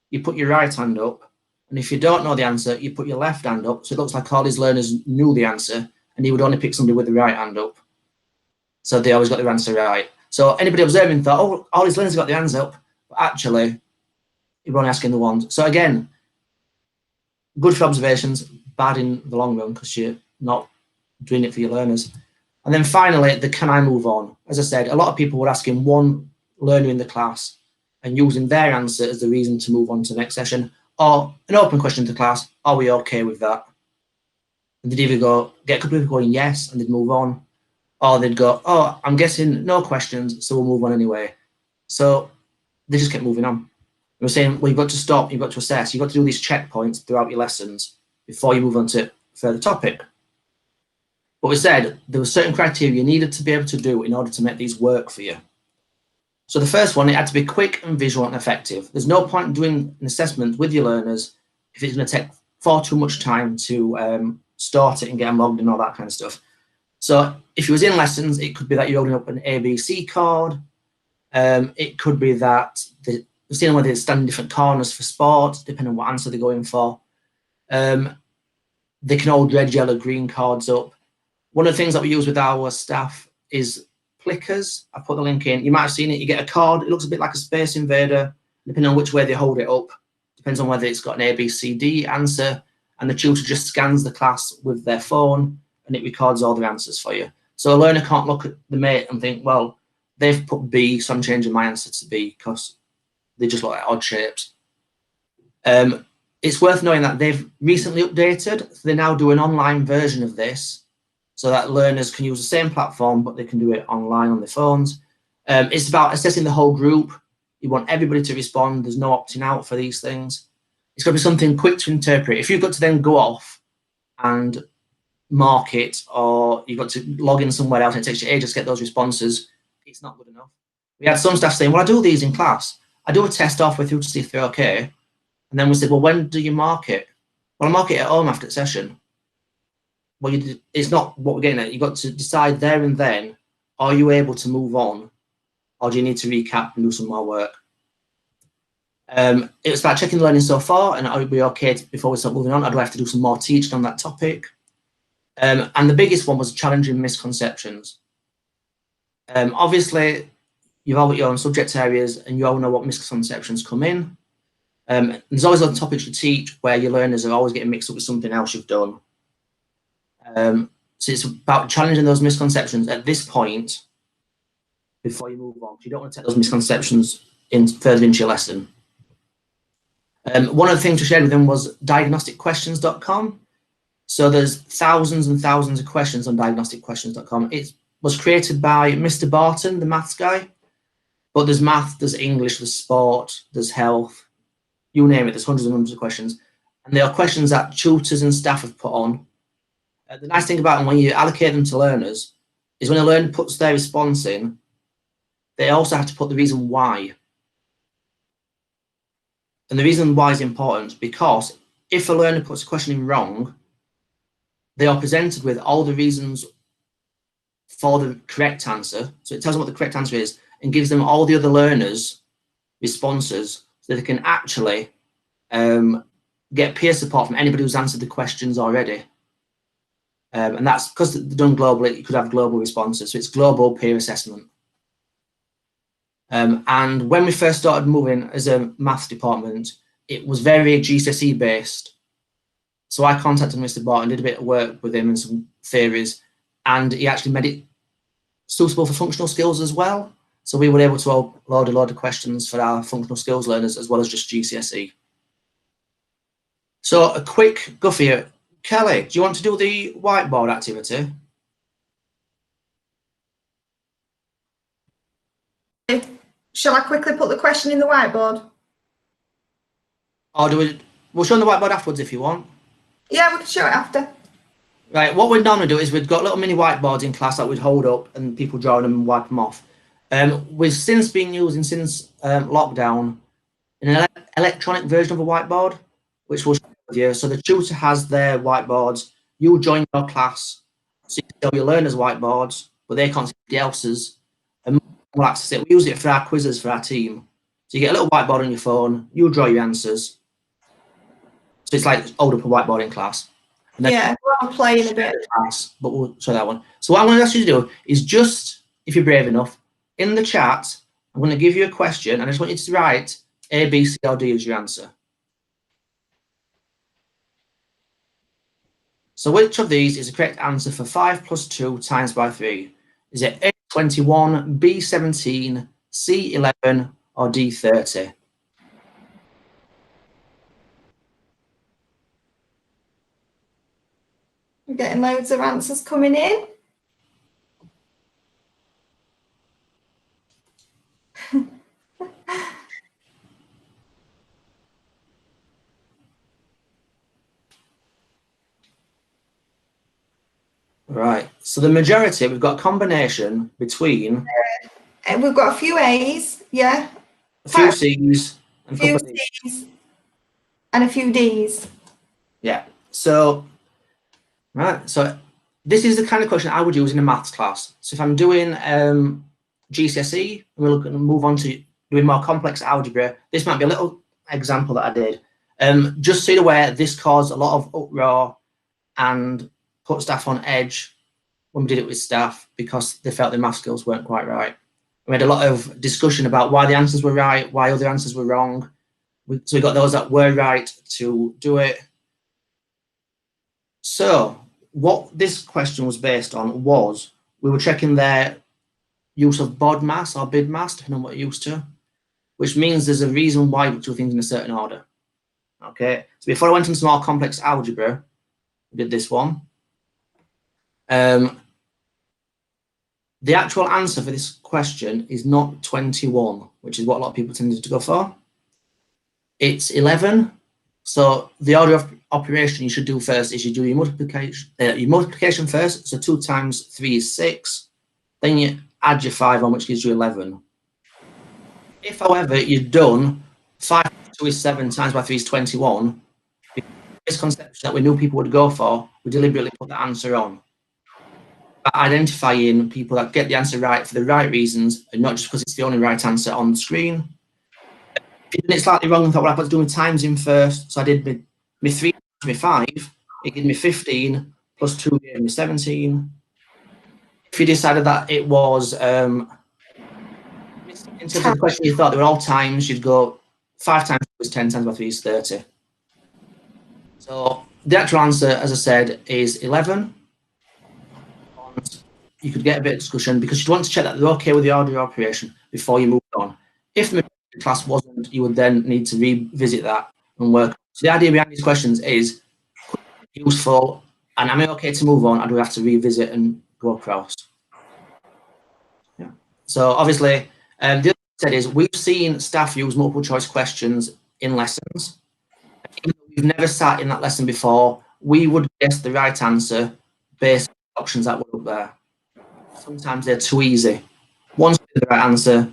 you put your right hand up, and if you don't know the answer, you put your left hand up. So it looks like all his learners knew the answer, and he would only pick somebody with the right hand up. So they always got their answer right. So anybody observing thought, oh, all his learners got their hands up, but actually, he were only asking the ones. So again, good for observations, bad in the long run because you're not doing it for your learners. And then finally, the can I move on? As I said, a lot of people were asking one learner in the class and using their answer as the reason to move on to the next session, or an open question to class, are we okay with that? And they'd either get a couple of people going yes, and they'd move on, or they'd go, oh, I'm guessing no questions, so we'll move on anyway. So they just kept moving on. We're saying, well, you've got to stop, you've got to assess, you've got to do these checkpoints throughout your lessons before you move on to a further topic. But we said there were certain criteria you needed to be able to do in order to make these work for you. So the first one, it had to be quick and visual and effective. There's no point in doing an assessment with your learners if it's going to take far too much time to start it and get them logged and all that kind of stuff. So if you was in lessons, it could be that you're holding up an ABC card. It could be that we've seen whether they stand in different corners for sport, depending on what answer they're going for. They can hold red, yellow, green cards up. One of the things that we use with our staff is plickers. I put the link in. You might have seen it. You get a card. It looks a bit like a Space Invader, depending on which way they hold it up. Depends on whether it's got an A, B, C, D answer. And the tutor just scans the class with their phone and it records all their answers for you. So a learner can't look at the mate and think, well, they've put B, so I'm changing my answer to B because they just look like odd shapes. It's worth knowing that they've recently updated. So they now do an online version of this so that learners can use the same platform, but they can do it online on their phones. It's about assessing the whole group. You want everybody to respond. There's no opting out for these things. It's got to be something quick to interpret. If you've got to then go off and mark it, or you've got to log in somewhere else and it takes you ages to get those responses, it's not good enough. We had some staff saying, well, I do these in class. I do a test halfway through to see if they're okay. And then we said, well, when do you mark it? Well, I mark it at home after the session. Well, it's not what we're getting at. You've got to decide there and then, are you able to move on? Or do you need to recap and do some more work? It was about checking the learning so far, and are we okay before we start moving on? Or do I have to do some more teaching on that topic? And the biggest one was challenging misconceptions. Obviously, you've all got your own subject areas, and you all know what misconceptions come in. There's always other topics to teach where your learners are always getting mixed up with something else you've done. So it's about challenging those misconceptions at this point before you move on. You don't want to take those misconceptions further into your lesson. One of the things we shared with them was diagnosticquestions.com. So there's thousands and thousands of questions on diagnosticquestions.com. It was created by Mr. Barton, the maths guy, but there's math, there's English, there's sport, there's health, you name it, there's hundreds and hundreds of questions. And they are questions that tutors and staff have put on. The nice thing about them, when you allocate them to learners, is when a learner puts their response in, they also have to put the reason why. And the reason why is important because if a learner puts a question in wrong, they are presented with all the reasons for the correct answer. So it tells them what the correct answer is and gives them all the other learners' responses so they can actually get peer support from anybody who's answered the questions already. And that's because they're done globally, you could have global responses. So it's global peer assessment. And when we first started moving as a maths department, it was very GCSE based. So I contacted Mr. Barton, did a bit of work with him and some theories, and he actually made it suitable for functional skills as well. So we were able to upload a load of questions for our functional skills learners as well as just GCSE. So a quick go for you. Kelly, do you want to do the whiteboard activity? Shall I quickly put the question in the whiteboard? Or we'll show on the whiteboard afterwards if you want. Yeah, we can show it after. Right, what we'd normally do is we've got little mini whiteboards in class that we'd hold up and people draw them and wipe them off. We've since been using, since lockdown, an electronic version of a whiteboard, which we'll share with you. So the tutor has their whiteboards, you join your class, so you can show your learners whiteboards, but they can't see the else's, and we'll access it. We use it for our quizzes for our team. So you get a little whiteboard on your phone, you draw your answers. So it's like hold up a whiteboard in class. And then Yeah, we're all playing a bit. class, but we'll show that one. So what I'm going to ask you to do is just, if you're brave enough, in the chat, I'm going to give you a question, and I just want you to write A, B, C, or D as your answer. So which of these is the correct answer for 5 plus 2 times by 3? Is it A, 21, B, 17, C, 11, or D, 30? We're getting loads of answers coming in. Right, so the majority, we've got a combination between We've got a few A's, yeah, a few C's and a few a couple of D's. C's and a few D's. Yeah, so, right, so this is the kind of question I would use in a maths class. So if I'm doing GCSE, and we're going to move on to doing more complex algebra, this might be a little example that I did. Just so you're aware, this caused a lot of uproar and put staff on edge when we did it with staff because they felt their math skills weren't quite right. We had a lot of discussion about why the answers were right, why other answers were wrong. So we got those that were right to do it. So what this question was based on was we were checking their use of BODMAS or BIDMAS, depending on what you're used to, which means there's a reason why we do things in a certain order. Okay, so before I went into more complex algebra, we did this one. The actual answer for this question is not 21, which is what a lot of people tended to go for. It's 11. So the order of operation you should do first is you do your multiplication first. So 2 times 3 is 6. Then you add your 5 on, which gives you 11. If, however, you've done 5 plus 2 is 7 times by 3 is 21, this conception that we knew people would go for, we deliberately put the answer on. Identifying people that get the answer right for the right reasons and not just because it's the only right answer on the screen. If you did it slightly wrong and thought, well, I've got to do my times in first, so I did my 3 times my 5, it gave me 15, plus 2 gave me 17. If you decided that it was, in terms of the question you thought they were all times, you'd go 5 times 2 is 10, times by 3 is 30. So the actual answer, as I said, is 11. You could get a bit of discussion because you'd want to check that they're okay with the order of operation before you move on. If the class wasn't, you would then need to revisit that and work. So the idea behind these questions is useful, and am I okay to move on, or do we have to revisit and go across? Yeah. So obviously, the other thing I said is we've seen staff use multiple choice questions in lessons. Even though we've never sat in that lesson before, we would guess the right answer based on the options that were up there. Sometimes they're too easy. One's the right answer,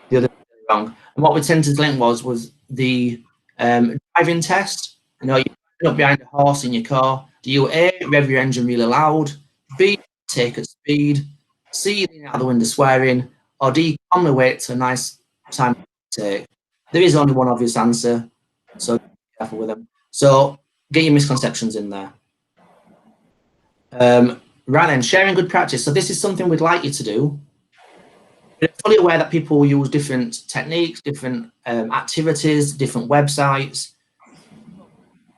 the other wrong. And what we tended to link was the driving test. You know, you're up behind a horse in your car. Do you A, rev your engine really loud, B, take at speed, C, lean out the window swearing, or D, calmly wait to a nice time to take? There is only one obvious answer, so be careful with them. So get your misconceptions in there. Right then, sharing good practice. So this is something we'd like you to do. We're fully aware that people use different techniques, different activities, different websites.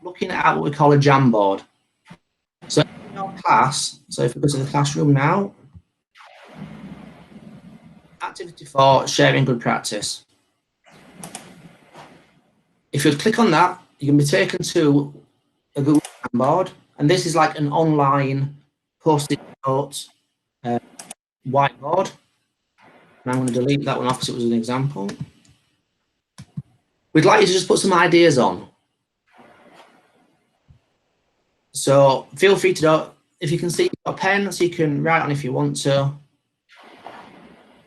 Looking at what we call a Jamboard. So in your class, so if we go to the classroom now, activity 4, sharing good practice. If you click on that, you can be taken to a Google Jamboard, and this is like an online post-it notes whiteboard. And I'm going to delete that one off because it was an example. We'd like you to just put some ideas on. So feel free to, if you can see a pen, so you can write on if you want to.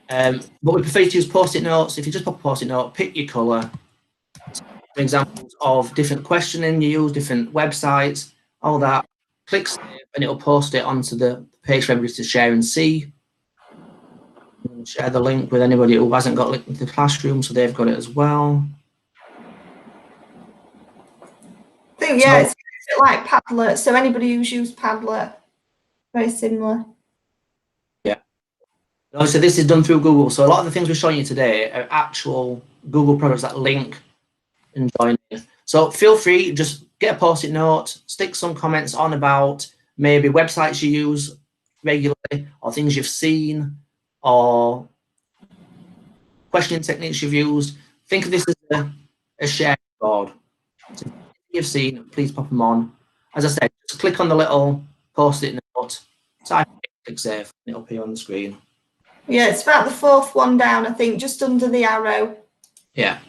But we prefer you to use post-it notes. If you just pop a post-it note, pick your colour. Some examples of different questioning you use, different websites, all that. Click save and it'll post it onto the page for everybody to share and see. Share the link with anybody who hasn't got linked to the classroom, so they've got it as well. I think, yeah, it's a bit like Padlet. So anybody who's used Padlet, very similar. Yeah. Obviously, this is done through Google. So a lot of the things we're showing you today are actual Google products that link and join in. So feel free, just get a post-it note, stick some comments on about maybe websites you use regularly or things you've seen or questioning techniques you've used. Think of this as a shared board. So if you've seen, please pop them on. As I said, just click on the little post-it note, type it, click save, and it'll appear on the screen. Yeah, it's about the 4th one down, I think, just under the arrow. Yeah.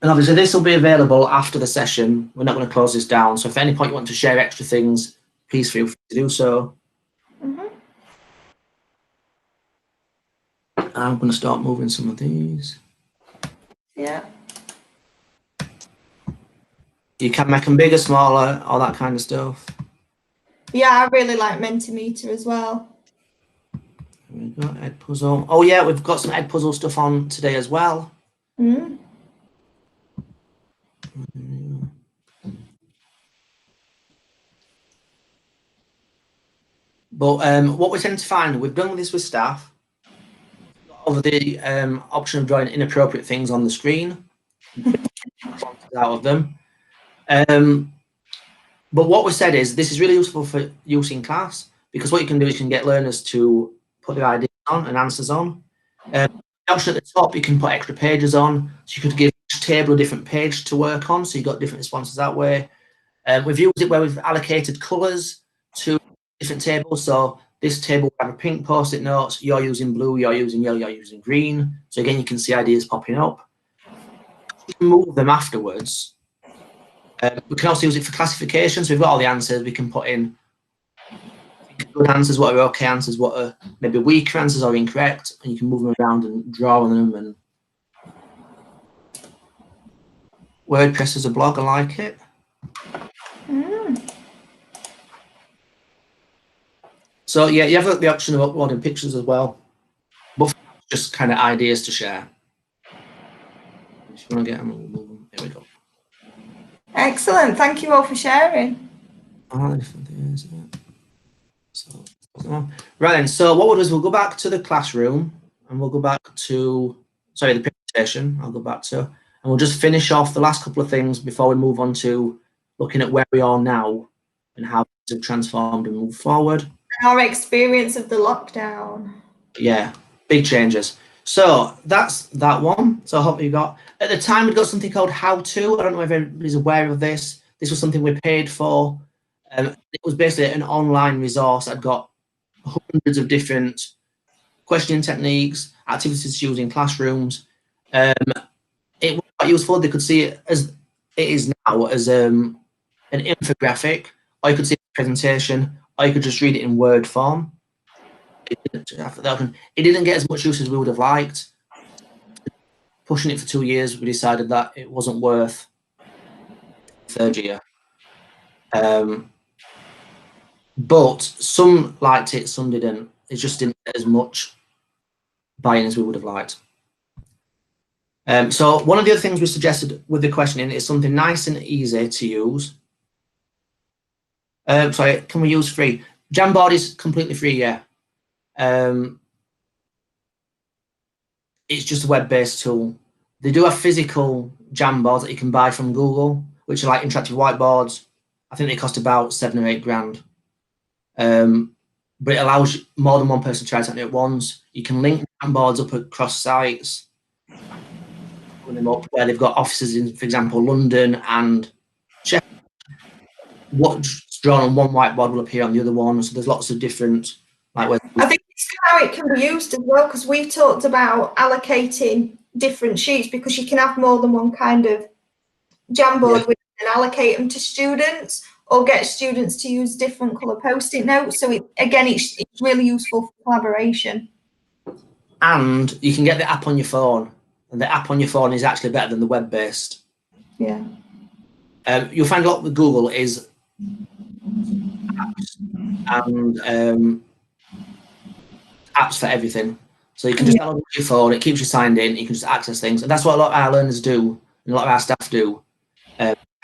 And obviously this will be available after the session. We're not going to close this down. So if at any point you want to share extra things, please feel free to do so. I'm going to start moving some of these. Yeah. You can make them bigger, smaller, all that kind of stuff. Yeah, I really like Mentimeter as well. We've got Ed Puzzle. Oh yeah, we've got some Ed Puzzle stuff on today as well. Mm. But what we tend to find, we've done this with staff, over the option of drawing inappropriate things on the screen, out of them. But what we said is this is really useful for use in class, because what you can do is you can get learners to put their ideas on and answers on. The option at the top, you can put extra pages on, so you could give each table a different page to work on, so you've got different responses that way. We've used it where we've allocated colours to different tables. So this table will have a pink post-it notes, you're using blue, you're using yellow, you're using green. So again, you can see ideas popping up. You can move them afterwards. We can also use it for classification. So we've got all the answers, we can put in good answers, what are okay answers, what are maybe weaker answers or incorrect, and you can move them around and draw on them. And WordPress is a blog, I like it. So yeah, you have the option of uploading pictures as well, but just kind of ideas to share. If you want to get them, we'll move them. Here we go. Excellent. Thank you all for sharing. Different things. So, right then, so what we'll do is we'll go back to the classroom and we'll go back to, sorry, the presentation, I'll go back to, and we'll just finish off the last couple of things before we move on to looking at where we are now and how things have transformed and moved forward. Our experience of the lockdown. Yeah, big changes. So that's that one. So I hope you got, at the time we got something called How To. I don't know if everybody's aware of this. This was something we paid for. It was basically an online resource that got hundreds of different questioning techniques, activities to use in classrooms. It was quite useful. They could see it as it is now as an infographic, or you could see a presentation, or you could just read it in Word form. It didn't get as much use as we would have liked. Pushing it for 2 years, we decided that it wasn't worth third year. But some liked it, some didn't. It just didn't get as much buy-in as we would have liked. So one of the other things we suggested with the questioning is something nice and easy to use. Sorry, can we use free? Jamboard is completely free, yeah. It's just a web-based tool. They do have physical Jamboards that you can buy from Google, which are like interactive whiteboards. I think they cost about $7 or $8 grand. But it allows more than one person to try something at once. You can link Jamboards up across sites, put them up where they've got offices in, for example, London and Sheffield. What's drawn on one whiteboard will appear on the other one. So there's lots of different, like, I think it's how it can be used as well, because we've talked about allocating different sheets, because you can have more than one kind of Jamboard and allocate them to students, or get students to use different colour post-it notes. So it's really useful for collaboration. And you can get the app on your phone, and the app on your phone is actually better than the web-based. Yeah. You'll find a lot with Google is apps and apps for everything. So you can just download it on your phone, it keeps you signed in, you can just access things. And that's what a lot of our learners do, and a lot of our staff do.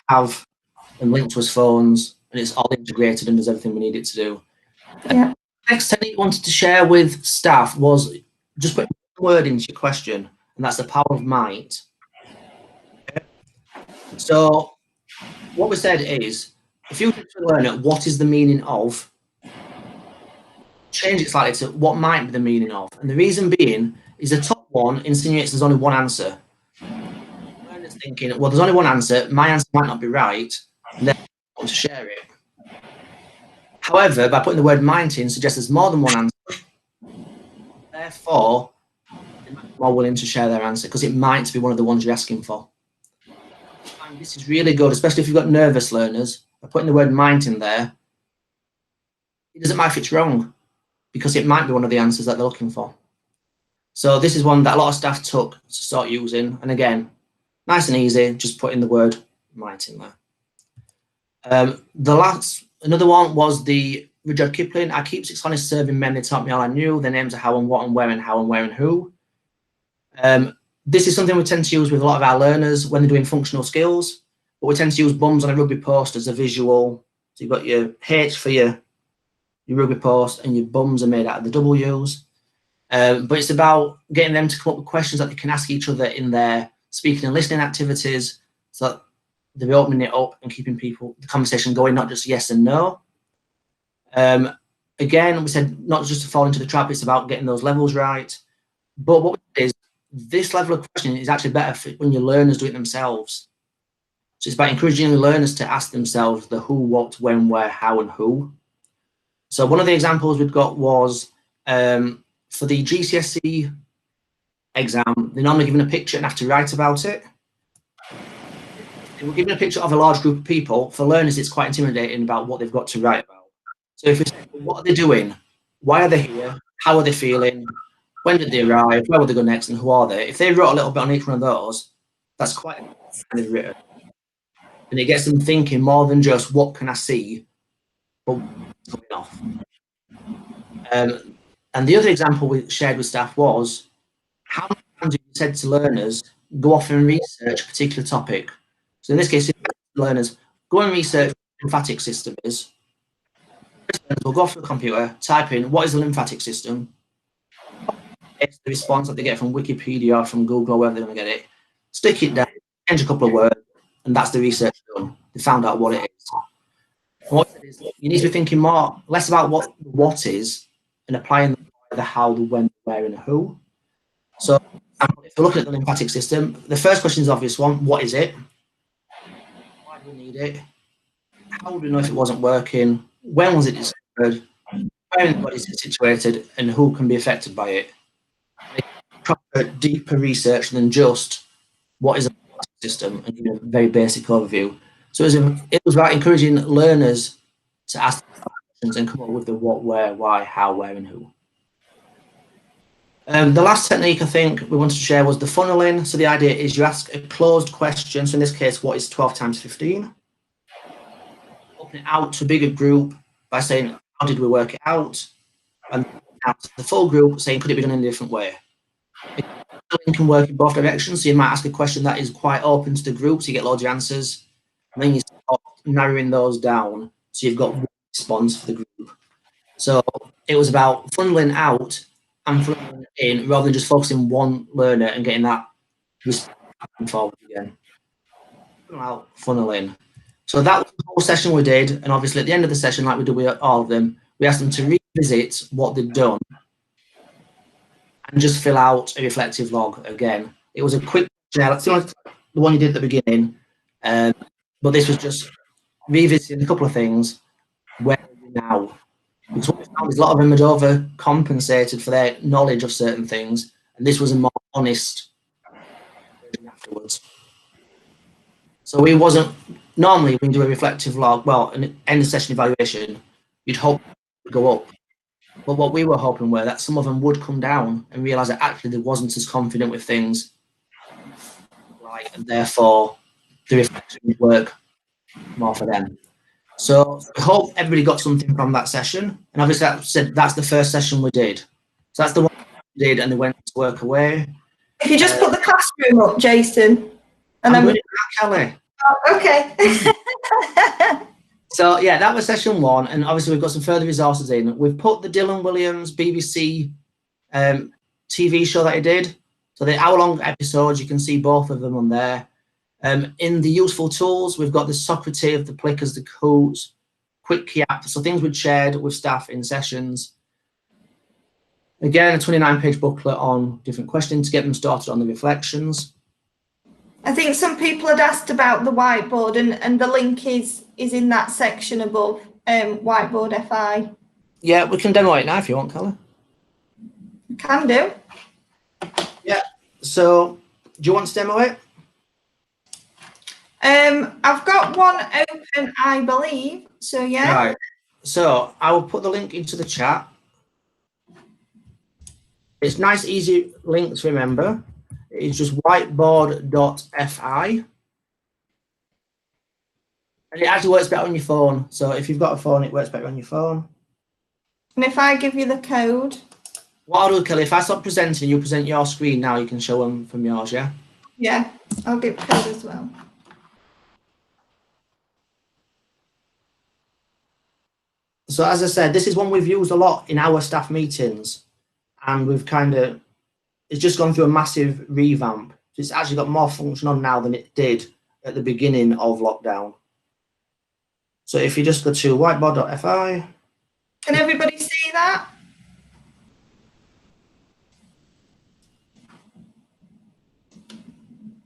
Have them linked to us phones, and it's all integrated and does everything we need it to do. Yeah. Next technique I wanted to share with staff was just put one word into your question, and that's the power of might. So what we said is, if you learn it, what is the meaning of, change it slightly to what might be the meaning of. And the reason being is the top one insinuates there's only one answer. Learners thinking, well, there's only one answer, my answer might not be right, and then I want to share it. However, by putting the word might in, suggests there's more than one answer. Therefore, they might be more willing to share their answer, because it might be one of the ones you're asking for. And this is really good, especially if you've got nervous learners. By putting the word might in there, it doesn't matter if it's wrong, because it might be one of the answers that they're looking for. So this is one that a lot of staff took to start using. And again, nice and easy, just putting the word might in there. Another one was the Rudyard Kipling, I keep 6 honest serving men, they taught me all I knew, their names are how and what and where and how and where and who. This is something we tend to use with a lot of our learners when they're doing functional skills, but we tend to use bums on a rugby post as a visual. So you've got your H for your rugby post, and your bums are made out of the W's. But it's about getting them to come up with questions that they can ask each other in their speaking and listening activities, so that they're opening it up and keeping the conversation going, not just yes and no. Again, we said not just to fall into the trap, it's about getting those levels right. But what it is, this level of questioning is actually better when your learners do it themselves. So it's about encouraging the learners to ask themselves the who, what, when, where, how, and who. So one of the examples we've got was for the GCSE exam, they're normally given a picture and have to write about it. If we're given a picture of a large group of people, for learners, it's quite intimidating about what they've got to write about. So if we say, what are they doing? Why are they here? How are they feeling? When did they arrive? Where will they go next? And who are they? If they wrote a little bit on each one of those, that's quite kind of written. And it gets them thinking more than just what can I see, but what's going off. And the other example we shared with staff was, how many times have you said to learners, go off and research a particular topic? So in this case, learners, go and research what the lymphatic system is. We'll go off to the computer, type in, what is the lymphatic system? It's the response that they get from Wikipedia or from Google or wherever they're going to get it. Stick it down, change a couple of words, and that's the research done. They found out what it is. And what it is, you need to be thinking less about what is, and applying the how, the when, the where, and the who. So if we're looking at the lymphatic system, the first question is the obvious one. What is it? Why do we need it? How do we know if it wasn't working? When was it discovered? Where in the body is it situated? And who can be affected by it? Proper, deeper research than just what is a system, and give a very basic overview. So it was about encouraging learners to ask questions and come up with the what, where, why, how, where, and who. The last technique I think we wanted to share was the funneling. So the idea is you ask a closed question. So in this case, what is 12 times 15? Open it out to a bigger group by saying, how did we work it out? And out to the full group saying, could it be done in a different way? It can work in both directions. So you might ask a question that is quite open to the group, so you get loads of answers. And then you start narrowing those down, so you've got one response for the group. So it was about funneling out and funneling in, rather than just focusing one learner and getting that response back and forward again. Out, funnel in. So that was the whole session we did, and obviously at the end of the session, like we do with all of them, we asked them to revisit what they'd done and just fill out a reflective log again. It was a quick share, similar to the one you did at the beginning, but this was just revisiting a couple of things. Where are we now? Because what we found is a lot of them had overcompensated for their knowledge of certain things, and this was a more honest version afterwards. So we wasn't, normally when you do a reflective log, well, an end of session evaluation, you'd hope it would go up. But what we were hoping were that some of them would come down and realise that actually they wasn't as confident with things, right, and therefore the reflection would work more for them. So I hope everybody got something from that session. And obviously that's the first session we did. So that's the one we did, and they went to work away. If you just put the classroom up, Jason, and I'm then doing it now, Kelly. oh, okay. So yeah, that was session 1, and obviously we've got some further resources in. We've put the Dylan Williams BBC TV show that he did. So the hour-long episodes, you can see both of them on there. In the useful tools, we've got the Socrative, the Plickers, the Coots, Quick Key app. So things we'd shared with staff in sessions. Again, a 29-page booklet on different questions to get them started on the reflections. I think some people had asked about the whiteboard, and the link is in that section above, whiteboard FI. Yeah, we can demo it now if you want, Kelly. Can do. Yeah, so do you want to demo it? I've got one open, I believe. So yeah. Right. So I will put the link into the chat. It's nice, easy link to remember. It's just whiteboard.fi. And it actually works better on your phone. So if you've got a phone, it works better on your phone. And if I give you the code. What I'll do, Kelly, if I stop presenting, you'll present your screen now. You can show them from yours, yeah? Yeah, I'll give code as well. So as I said, this is one we've used a lot in our staff meetings. And we've it's just gone through a massive revamp. It's actually got more function on now than it did at the beginning of lockdown. So if you just go to whiteboard.fi. Can everybody see that?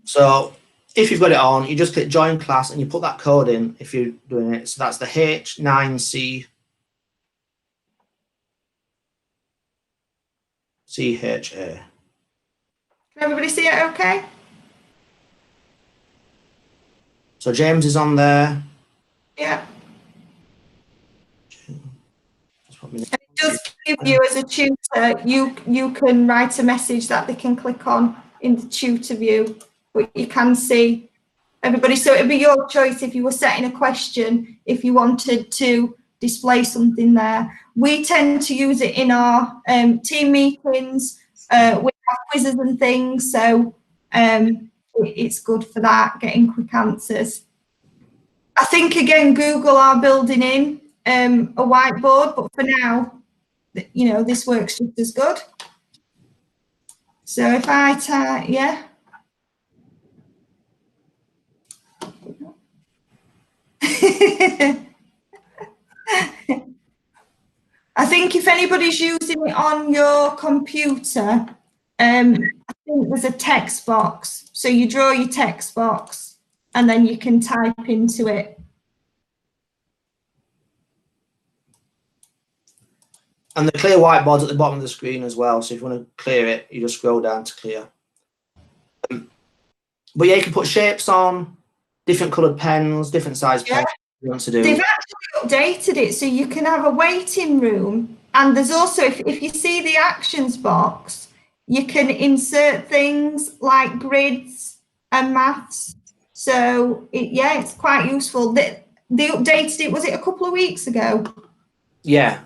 So if you've got it on, you just click join class and you put that code in if you're doing it. So that's the H9C CHA. Can everybody see it okay? So James is on there. Yeah. It does give you, as a tutor, you can write a message that they can click on in the tutor view, but you can see everybody. So it'd be your choice if you were setting a question, if you wanted to display something there. We tend to use it in our team meetings. We have quizzes and things, so it's good for that, getting quick answers. I think, again, Google are building in a whiteboard, but for now, you know, this works just as good. So if I type, yeah. I think if anybody's using it on your computer, I think there's a text box. So you draw your text box and then you can type into it. And the clear whiteboard's at the bottom of the screen as well. So if you want to clear it, you just scroll down to clear. But yeah, you can put shapes on, different coloured pens, different size pens. You want to do. They've actually updated it so you can have a waiting room, and there's also, if you see the actions box, you can insert things like grids and maths. So yeah, it's quite useful. They updated it, was it a couple of weeks ago? Yeah,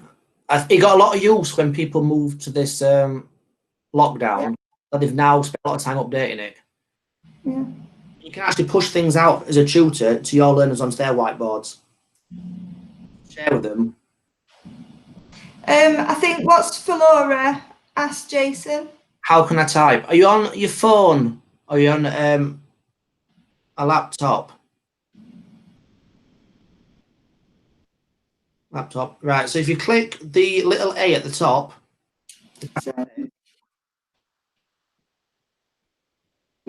it got a lot of use when people moved to this lockdown. That they've now spent a lot of time updating it. Yeah. You can actually push things out as a tutor to your learners onto their whiteboards. Share with them. I think what's for Laura asked Jason. How can I type? Are you on your phone? Are you on a laptop? Laptop. Right. So if you click the little A at the top.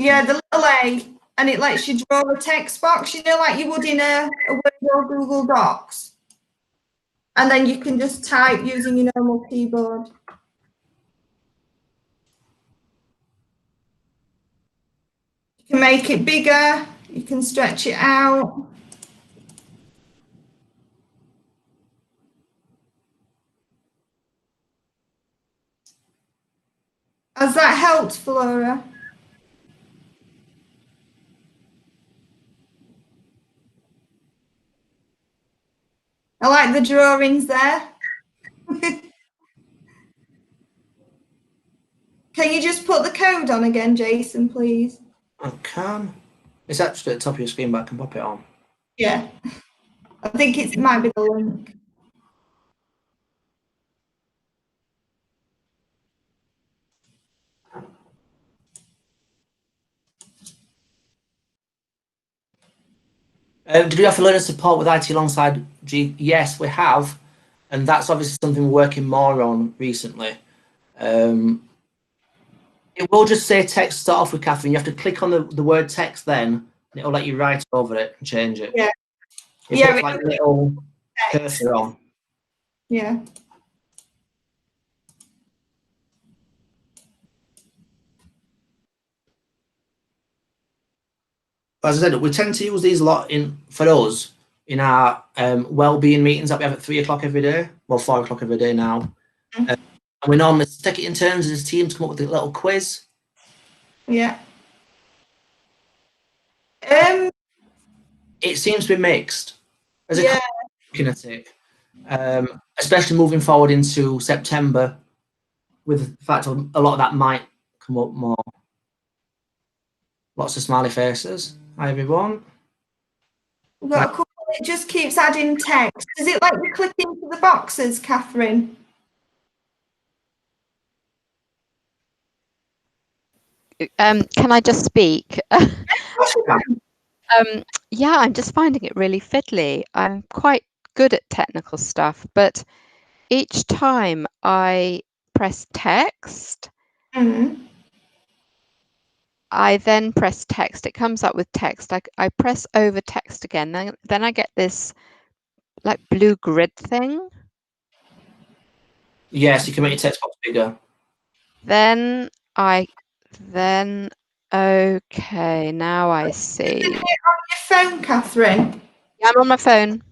Yeah, the little A, and it lets you draw a text box, you know, like you would in a Word or Google Docs. And then you can just type using your normal keyboard. You can make it bigger, you can stretch it out. Has that helped, Flora? I like the drawings there. Can you just put the code on again, Jason, please? I can. It's actually at the top of your screen, but I can pop it on. Yeah. I think it might be the link. Did we have to learn support with IT alongside G? Yes, we have. And that's obviously something we're working more on recently. It will just say text start off with, Catherine. You have to click on the word text then, and it'll let you write over it and change it. Yeah. It Yeah, puts like a little cursor on. Yeah. As I said, we tend to use these a lot for us in our well-being meetings that we have at 3 o'clock every day. Well, 4 o'clock every day now. Mm-hmm. And we normally take it in turns as a team to come up with a little quiz. Yeah. It seems to be mixed. As Yeah. looking at it, especially moving forward into September, with the fact a lot of that might come up more. Lots of smiley faces. Hi everyone. We've got a couple that just keeps adding text. Is it like you click into the boxes, Catherine? Can I just speak? Yeah, I'm just finding it really fiddly. I'm quite good at technical stuff, but each time I press text, I then press text. It comes up with text. I press over text again. Then I get this like blue grid thing. Yes, you can make your text box bigger. Okay, now I see. On your phone, Catherine? Yeah, I'm on my phone.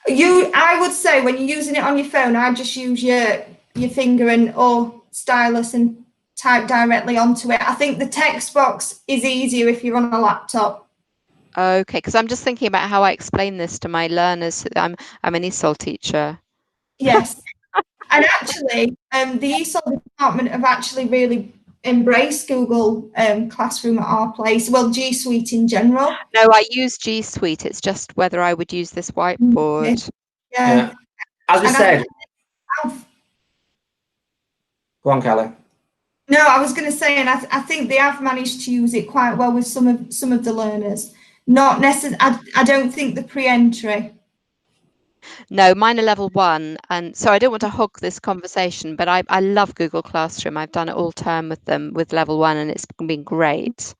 I would say when you're using it on your phone, I just use your finger or stylus and type directly onto it. I think the text box is easier if you're on a laptop. Okay, because I'm just thinking about how I explain this to my learners. I'm an ESOL teacher. Yes. And actually, the ESOL department have actually really embraced Google Classroom at our place. Well, G Suite in general. No, I use G Suite. It's just whether I would use this whiteboard. Yeah. As we said. Go on, Kelly. No, I was going to say, and I think they have managed to use it quite well with some of the learners. Not necessarily. I don't think the pre-entry. No, mine are level 1, and so I don't want to hog this conversation, but I love Google Classroom. I've done it all term with them with level 1, and it's been great.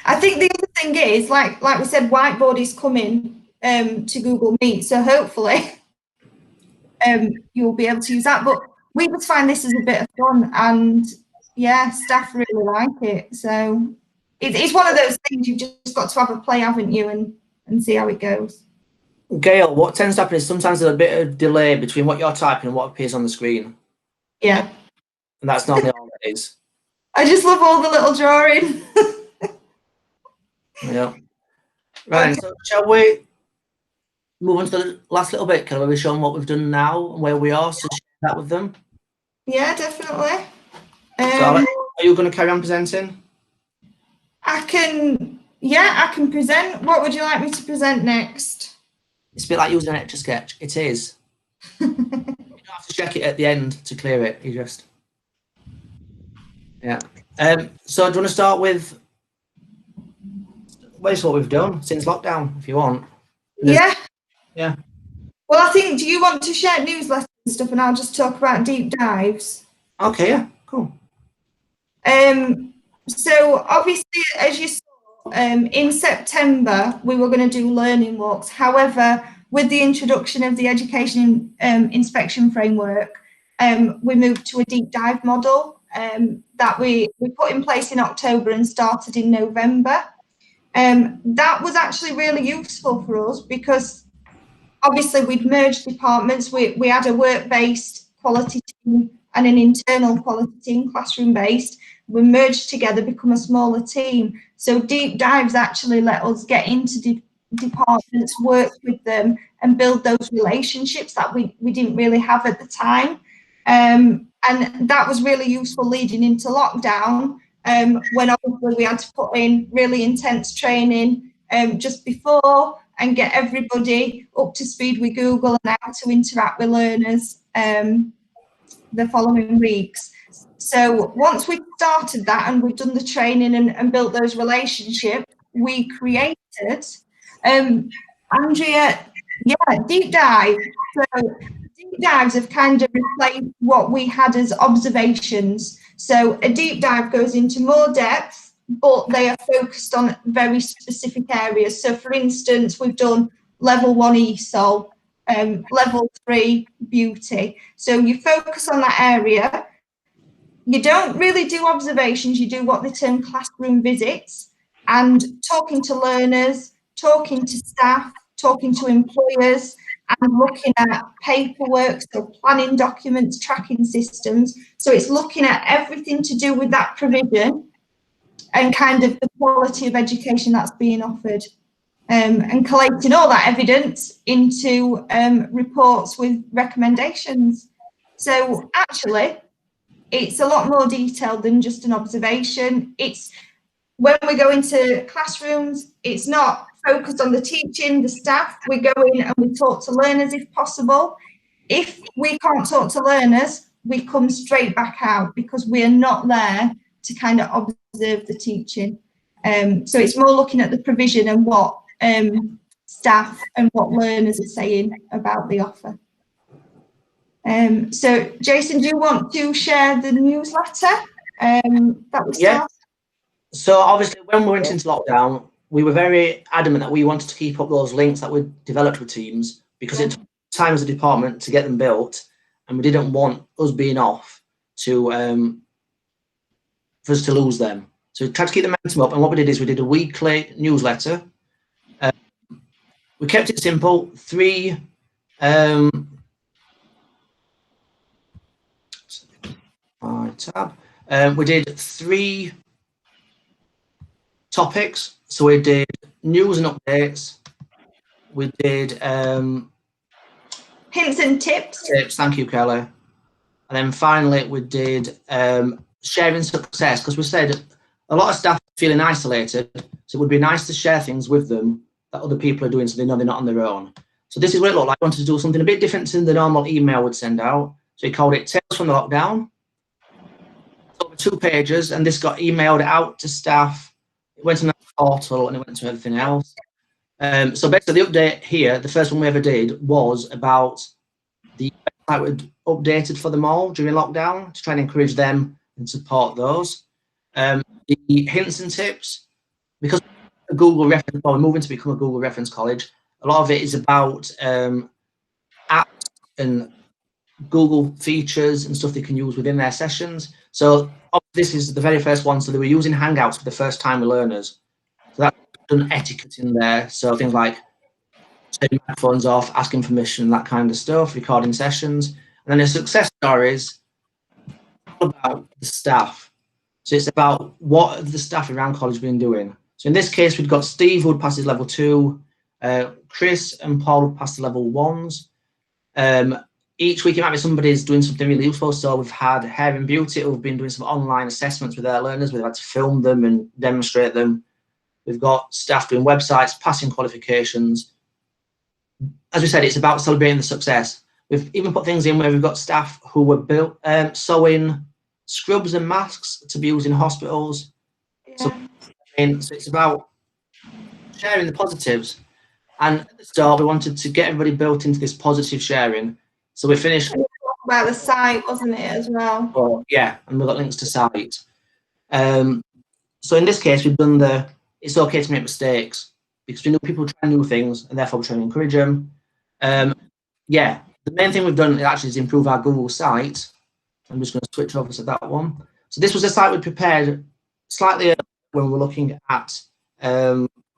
I think the other thing is, like we said, whiteboard is coming to Google Meet, so hopefully you'll be able to use that. But we just find this is a bit of fun, and yeah, staff really like it. So it's one of those things you've just got to have a play, haven't you, and see how it goes. Gail, what tends to happen is sometimes there's a bit of delay between what you're typing and what appears on the screen. Yeah. And that's normally all it is. I just love all the little drawing. Yeah. Right, so shall we move on to the last little bit? Can we show them what we've done now and where we are? So that with them? Yeah, definitely. So are you going to carry on presenting? I can present. What would you like me to present next? It's a bit like using an Etch-a-Sketch. It is. You don't have to check it at the end to clear it. You just, yeah. So do you want to start with, well, it's what we've done since lockdown, if you want. Yeah. Yeah. Well, I think, do you want to share newsletters and stuff, and I'll just talk about deep dives? Okay, yeah, cool. So obviously, as you saw, in September, we were going to do learning walks. However, with the introduction of the education inspection framework, we moved to a deep dive model that we put in place in October and started in November. That was actually really useful for us because obviously we'd merged departments. We had a work-based quality team and an internal quality team, classroom-based. We merged together, become a smaller team. So deep dives actually let us get into departments, work with them, and build those relationships that we didn't really have at the time. And that was really useful leading into lockdown, when obviously we had to put in really intense training just before and get everybody up to speed with Google and how to interact with learners the following weeks. So once we started that and we've done the training and built those relationships, we created, Andrea, yeah, deep dive. So deep dives have kind of replaced what we had as observations. So a deep dive goes into more depth, but they are focused on very specific areas. So for instance, we've done level 1 ESOL, level 3 beauty. So you focus on that area. You don't really do observations, you do what they term classroom visits, and talking to learners, talking to staff, talking to employers, and looking at paperwork, so planning documents, tracking systems. So it's looking at everything to do with that provision and kind of the quality of education that's being offered, and collating all that evidence into reports with recommendations. So actually, it's a lot more detailed than just an observation. It's when we go into classrooms, it's not focused on the teaching, the staff. We go in and we talk to learners if possible. If we can't talk to learners, we come straight back out because we are not there to kind of observe the teaching. So it's more looking at the provision and what staff and what learners are saying about the offer. So Jason, do you want to share the newsletter that we started? Yeah. So obviously when we went into lockdown, we were very adamant that we wanted to keep up those links that we developed with teams because it took time as a department to get them built, and we didn't want us being off to for us to lose them. So we tried to keep the momentum up, and what we did is we did a weekly newsletter. We kept it simple, 3 we did 3 topics. So we did news and updates. We did hints and tips. Thank you, Kelly. And then finally we did sharing success, because we said a lot of staff are feeling isolated, so it would be nice to share things with them that other people are doing so they know they're not on their own. So this is what it looked like. I wanted to do something a bit different to the normal email we'd send out. So we called it Tales from the Lockdown. Over 2 pages, and this got emailed out to staff. It went on the portal and it went to everything else. So basically the update here, the first one we ever did, was about the website we'd updated for them all during lockdown to try and encourage them and support those. The hints and tips, because a Google reference, well, we're moving to become a Google reference college, a lot of it is about apps and Google features and stuff they can use within their sessions. So this is the very first one. So they were using Hangouts for the first time with learners. So that's done etiquette in there. So things like turning microphones off, asking permission, that kind of stuff, recording sessions. And then the success stories about the staff. So it's about what have the staff around college been doing. So in this case, we've got Steve, who would pass his level 2, Chris and Paul would pass the level 1s. each week it might be somebody's doing something really useful. So we've had Hair and Beauty who've been doing some online assessments with their learners. We've had to film them and demonstrate them. We've got staff doing websites, passing qualifications. As we said, it's about celebrating the success. We've even put things in where we've got staff who were sewing scrubs and masks to be used in hospitals. Yeah. So it's about sharing the positives. And at the start, we wanted to get everybody built into this positive sharing. So we finished about the site, wasn't it, as well? Oh, yeah, and we've got links to site. So in this case, we've done it's okay to make mistakes, because we know people try new things, and therefore we're trying to encourage them. Yeah, the main thing we've done actually is improve our Google site. I'm just going to switch over to that one. So this was a site we prepared slightly earlier when we were looking at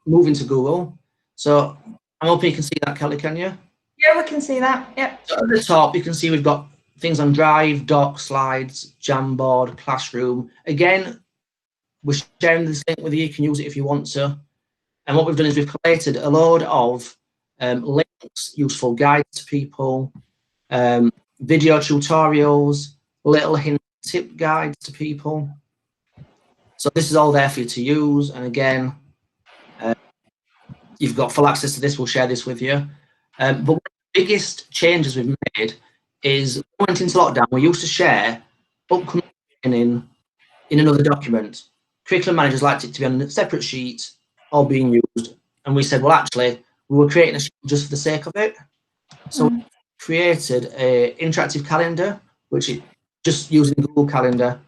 moving to Google. So I'm hoping you can see that, Kelly, can you? Yeah, we can see that. Yep. So at the top, you can see we've got things on Drive, Doc, Slides, Jamboard, Classroom. Again, we're sharing this link with you. You can use it if you want to. And what we've done is we've collated a load of links, useful guides to people, video tutorials, little hint tip guides to people. So this is all there for you to use. And again, you've got full access to this. We'll share this with you. But one of the biggest changes we've made is when we went into lockdown, we used to share upcoming training in another document. Curriculum managers liked it to be on a separate sheet, all being used. And we said, well, actually, we were creating a sheet just for the sake of it. So we created an interactive calendar, which is just using Google Calendar,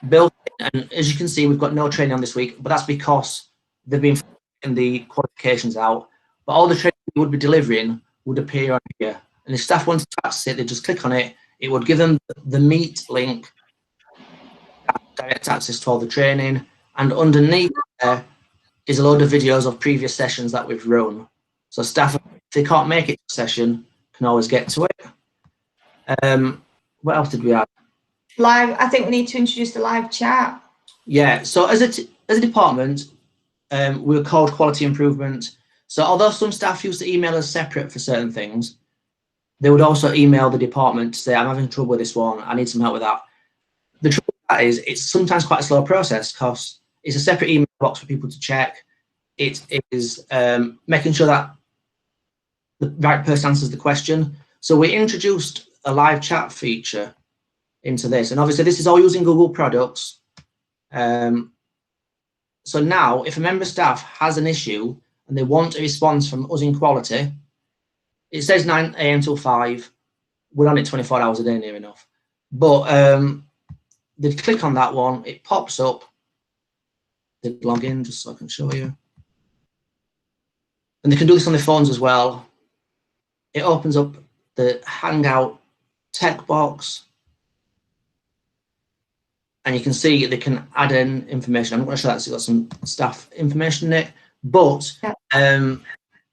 built in. And as you can see, we've got no training on this week, but that's because they've been getting the qualifications out. But all the training we would be delivering would appear on here. And if staff wanted to access it, they just click on it. It would give them the Meet link, direct access to all the training. And underneath there is a load of videos of previous sessions that we've run. So staff, if they can't make it to a session, can always get to it. What else did we have? Live. I think we need to introduce the live chat. Yeah. So as a department, we were called Quality Improvement. So although some staff used to email us separate for certain things, they would also email the department to say, I'm having trouble with this one, I need some help with that. The trouble with that is it's sometimes quite a slow process because it's a separate email box for people to check. It is making sure that the right person answers the question. So we introduced a live chat feature into this. And obviously this is all using Google products. So now if a member of staff has an issue and they want a response from us in quality, it says 9 AM till 5. We're on it 24 hours a day, near enough. But they click on that one, it pops up. They log in just so I can show you. And they can do this on their phones as well. It opens up the Hangout tech box. And you can see they can add in information. I'm not going to show that, it's got some staff information in it. But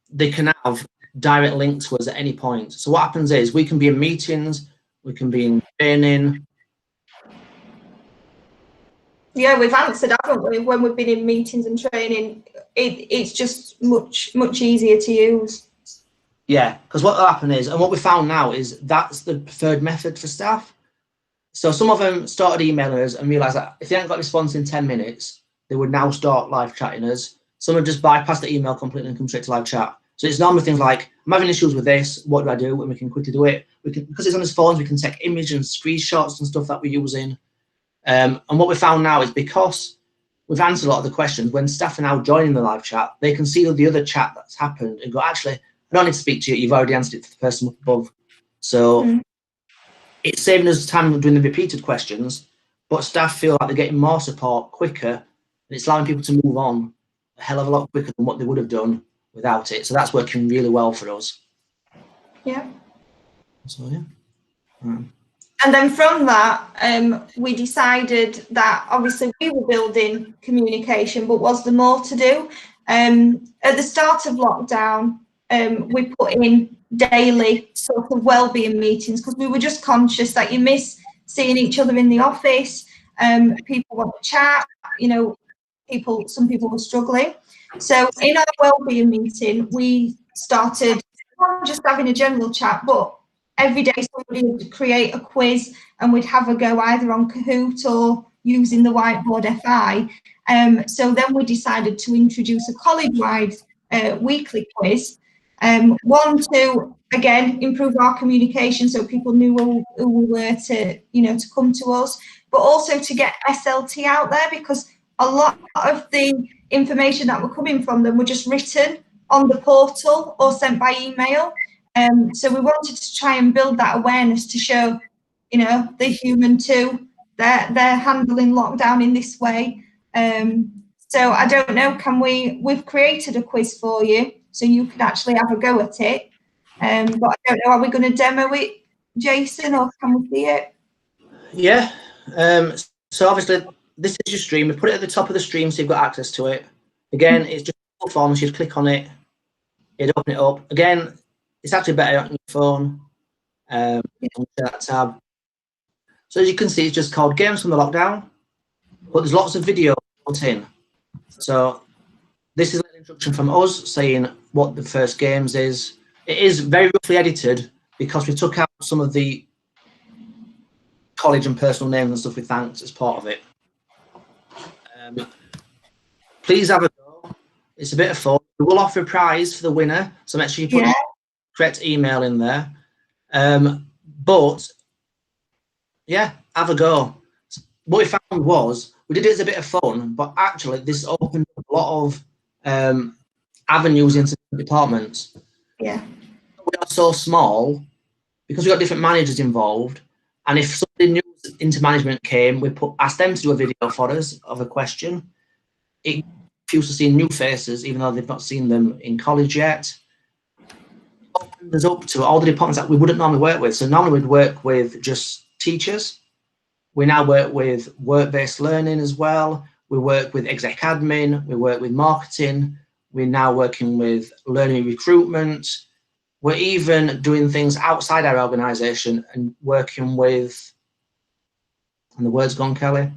they can have direct links to us at any point. So what happens is we can be in meetings, we can be in training. Yeah, we've answered, haven't we? When we've been in meetings and training, it's just much easier to use. Yeah, because what will happen is, and what we found now is that's the preferred method for staff. So some of them started emailing us and realised that if they hadn't got a response in 10 minutes, they would now start live chatting us. Some have just bypassed the email completely and come straight to live chat. So it's normally things like, I'm having issues with this, what do I do? And we can quickly do it. We can, because it's on his phones, we can take image and screenshots and stuff that we're using. And what we found now is because we've answered a lot of the questions, when staff are now joining the live chat, they can see the other chat that's happened and go, actually, I don't need to speak to you, you've already answered it to the person up above. So it's saving us time doing the repeated questions, but staff feel like they're getting more support quicker, and it's allowing people to move on a hell of a lot quicker than what they would have done without it. So that's working really well for us. Yeah. So yeah. And then from that, we decided that obviously we were building communication, but was there more to do? At the start of lockdown, we put in daily sort of wellbeing meetings because we were just conscious that you miss seeing each other in the office. People want to chat, you know, some people were struggling. So in our wellbeing meeting, we started not just having a general chat, but every day somebody would create a quiz and we'd have a go either on Kahoot or using the whiteboard FI. So then we decided to introduce a college-wide weekly quiz. One to, again, improve our communication so people knew who we were to, you know, to come to us, but also to get SLT out there, because a lot of the information that were coming from them were just written on the portal or sent by email. So we wanted to try and build that awareness to show, you know, the human too. They're handling lockdown in this way. So I don't know, we've created a quiz for you so you can actually have a go at it. But I don't know, are we going to demo it, Jason, or can we see it? Yeah. So obviously this is your stream. We put it at the top of the stream so you've got access to it. Again, it's just a form, so you just click on it, you'd open it up. Again, it's actually better on your phone. That tab. So as you can see, it's just called Games from the Lockdown, but there's lots of video put in. So this is an introduction from us saying what the first games is. It is very roughly edited because we took out some of the college and personal names and stuff we thanked as part of it. Please have a go. It's a bit of fun. We will offer a prize for the winner, so make sure you put the correct email in there. But yeah, have a go. What we found was we did it as a bit of fun, but actually this opened up a lot of avenues into departments. Yeah. We are so small because we've got different managers involved, and if somebody new into management came, we asked them to do a video for us of a question. It feels to see new faces, even though they've not seen them in college yet. It opens us up to all the departments that we wouldn't normally work with. So normally we'd work with just teachers. We now work with work-based learning as well. We work with exec admin. We work with marketing. We're now working with learning recruitment. We're even doing things outside our organisation and working with, and the word's gone, Kelly?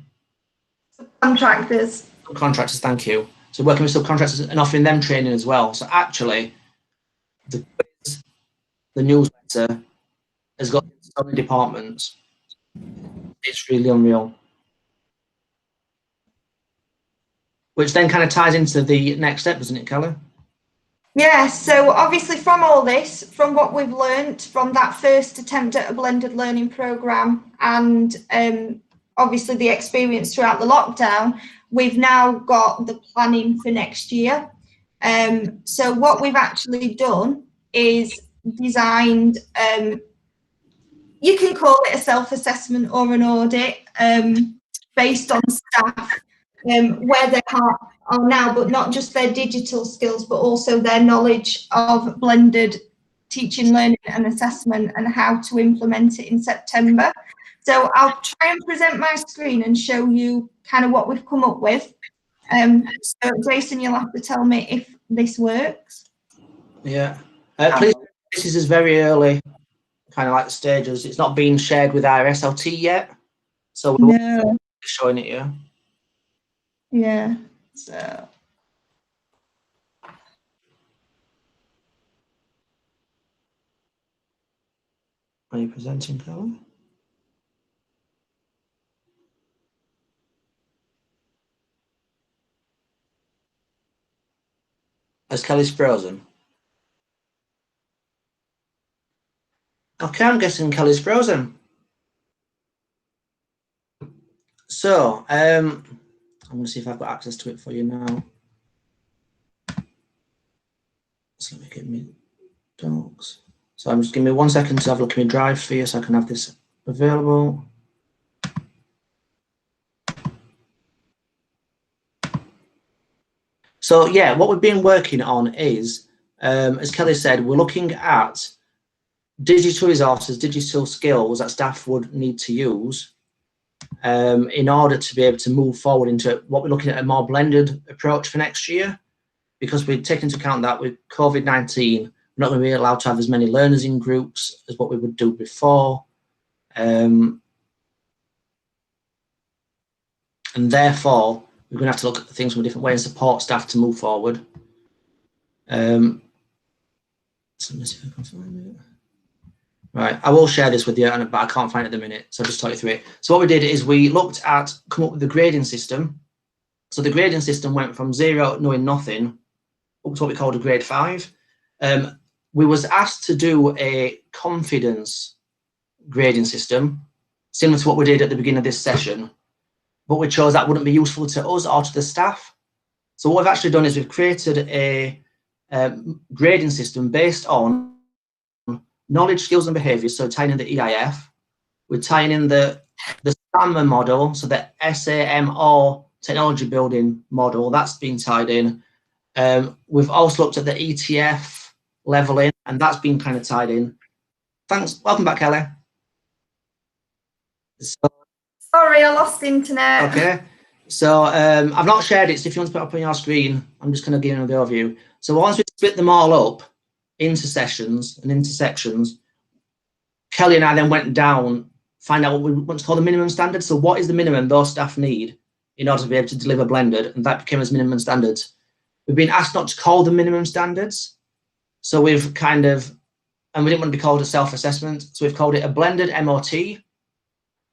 Subcontractors. Subcontractors, thank you. So working with subcontractors and offering them training as well. So actually, the newsletter has got so many departments. It's really unreal. Which then kind of ties into the next step, doesn't it, Kelly? Yeah, so obviously from all this, from what we've learnt from that first attempt at a blended learning programme and obviously the experience throughout the lockdown, we've now got the planning for next year. So what we've actually done is designed, you can call it a self-assessment or an audit based on staff where they are now, but not just their digital skills, but also their knowledge of blended teaching, learning and assessment and how to implement it in September. So I'll try and present my screen and show you kind of what we've come up with. So Jason, you'll have to tell me if this works. Yeah. Please, this is very early, kind of like the stages. It's not been shared with our SLT yet. So we're No. showing it here. Yeah. So. Are you presenting, Kelly? As Kelly's frozen. Okay, I'm guessing Kelly's frozen. So, I'm going to see if I've got access to it for you now. So let me get me docs. So I'm just giving me 1 second to have a look at my drive for you so I can have this available. So yeah, what we've been working on is, as Kelly said, we're looking at digital resources, digital skills that staff would need to use in order to be able to move forward into what we're looking at a more blended approach for next year, because we take into account that with COVID-19, we're not going to be allowed to have as many learners in groups as what we would do before. And therefore, we're going to have to look at things from a different way and support staff to move forward. So let me see if I can find it. Right, I will share this with you, but I can't find it at the minute, so I'll just talk you through it. So what we did is we looked at come up with the grading system. So the grading system went from 0, knowing nothing, up to what we called a grade 5. We was asked to do a confidence grading system, similar to what we did at the beginning of this session, but we chose that wouldn't be useful to us or to the staff. So what we've actually done is we've created a grading system based on knowledge, skills and behaviours, so tying in the EIF. We're tying in the SAMR model, so the SAMR technology building model, that's been tied in. We've also looked at the ETF leveling, and that's been kind of tied in. Thanks. Welcome back, Kelly. So, Sorry, I lost internet. okay. So I've not shared it, so if you want to put it up on your screen, I'm just going to give you an overview. So once we split them all up into sessions and into sections, Kelly and I then went down, find out what we want to call the minimum standard. So what is the minimum those staff need in order to be able to deliver blended? And that became as minimum standards. We've been asked not to call them minimum standards. So we've kind of, and we didn't want to be called a self-assessment. So we've called it a blended MOT,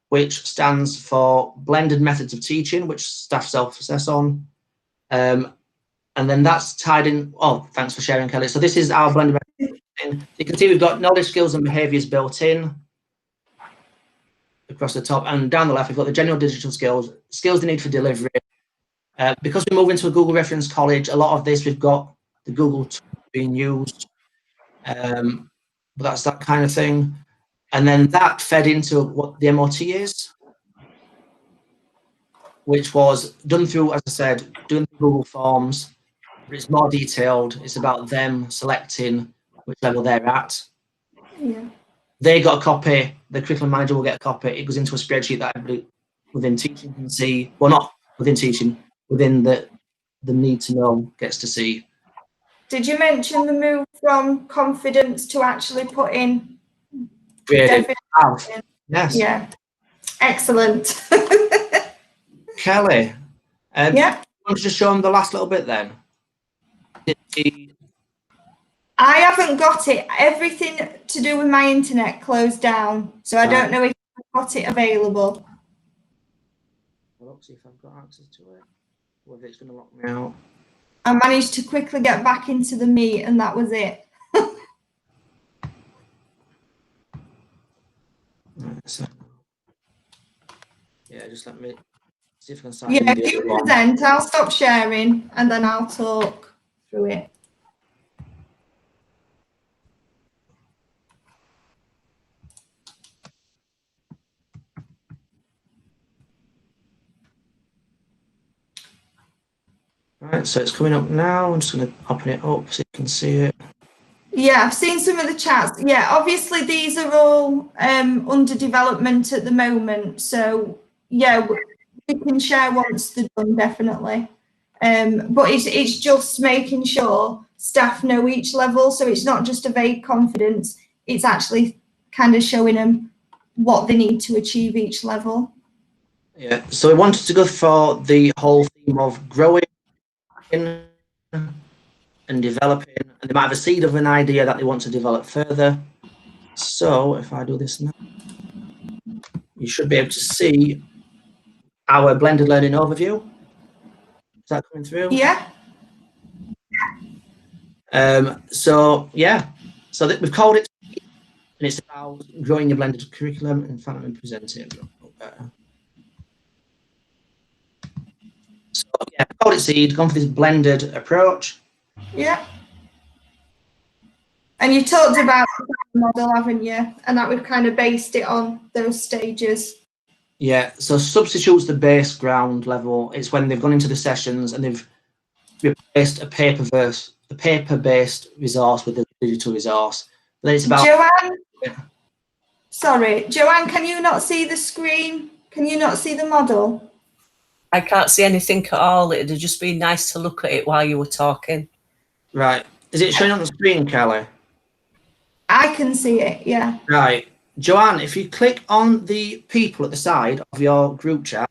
which stands for blended methods of teaching, which staff self-assess on. And then that's tied in. Oh, thanks for sharing, Kelly. So this is our blended method. You can see we've got knowledge, skills and behaviours built in across the top, and down the left we've got the general digital skills they need for delivery. Because we move into a Google reference college, a lot of this we've got the Google tool being used, but that's that kind of thing. And then that fed into what the MOT is, which was done through, as I said, doing the Google Forms, but it's more detailed. It's about them selecting which level they're at. Yeah. They got a copy, the curriculum manager will get a copy. It goes into a spreadsheet that everybody within teaching can see. Well, not within teaching, within the need to know gets to see. Did you mention the move from confidence to actually put in Graded. definition? Yes. Yeah. Excellent. Kelly, yeah. you want to just show them the last little bit then? I haven't got it. Everything to do with my internet closed down, so I don't know if I've got it available. I'll see if I've got access to it, whether it's going to lock me out. I managed to quickly get back into the meet, and that was it. So, yeah, just let me see if I can sign Yeah, in if you present, I'll stop sharing, and then I'll talk through it. Right, so it's coming up now. I'm just going to open it up so you can see it. Yeah, I've seen some of the chats. Yeah, obviously these are all under development at the moment. So yeah, we can share once they're done, definitely. But it's just making sure staff know each level. So it's not just a vague confidence. It's actually kind of showing them what they need to achieve each level. Yeah, so we wanted to go for the whole theme of growing and developing, and they might have a seed of an idea that they want to develop further. So if I do this now, you should be able to see our blended learning overview. Is that coming through? Yeah. So yeah, so that we've called it, and it's about growing your blended curriculum. In fact, let me present it a little better. So yeah, called it seed, gone for this blended approach. Yeah. And you talked about the model, haven't you? And that we've kind of based it on those stages. Yeah, so substitutes the base ground level. It's when they've gone into the sessions and they've replaced a paper-based resource with a digital resource. Then it's about Joanne. Sorry, Joanne, can you not see the screen? Can you not see the model? I can't see anything at all. It'd just be nice to look at it while you were talking. Right. Is it showing on the screen, Kelly? I can see it, yeah. Right. Joanne, if you click on the people at the side of your group chat.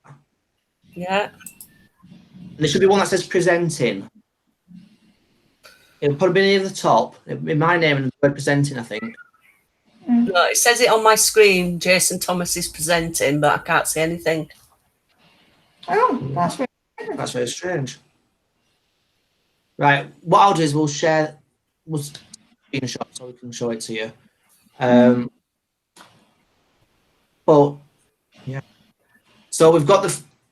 Yeah. There should be one that says presenting. It'll probably be near the top. It'll be my name and the word presenting, I think. No, it says it on my screen. Jason Thomas is presenting, but I can't see anything. Oh, that's very strange. Right, what I'll do is we'll screenshot so we can show it to you. But yeah, so we've got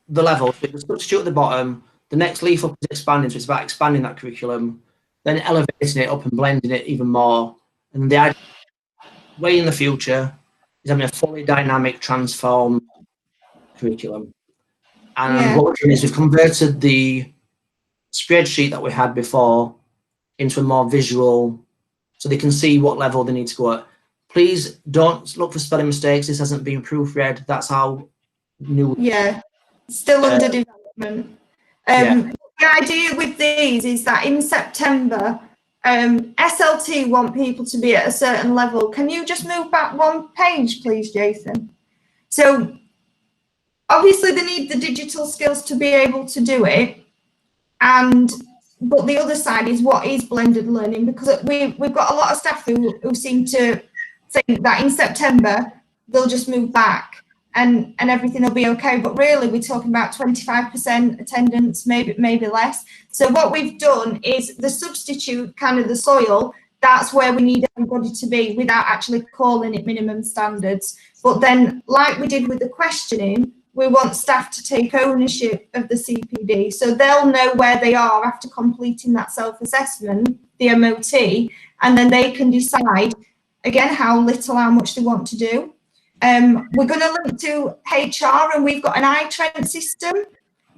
the level. So the substitute at the bottom. The next leaf up is expanding, so it's about expanding that curriculum, then elevating it up and blending it even more. And the idea way in the future is having a fully dynamic, transformed curriculum. And what we're doing is we've converted the spreadsheet that we had before into a more visual, so they can see what level they need to go at. Please don't look for spelling mistakes. This hasn't been proofread. That's how new. Yeah, still under development. The idea with these is that in September, SLT want people to be at a certain level. Can you just move back one page, please, Jason? So obviously they need the digital skills to be able to do it. But the other side is what is blended learning, because we've got a lot of staff who seem to think that in September they'll just move back and everything will be okay. But really we're talking about 25% attendance, maybe less. So what we've done is the substitute, kind of the soil, that's where we need everybody to be without actually calling it minimum standards. But then, like we did with the questioning, we want staff to take ownership of the CPD, so they'll know where they are after completing that self-assessment, the MOT, and then they can decide, again, how much they want to do. We're going to link to HR, and we've got an iTrent system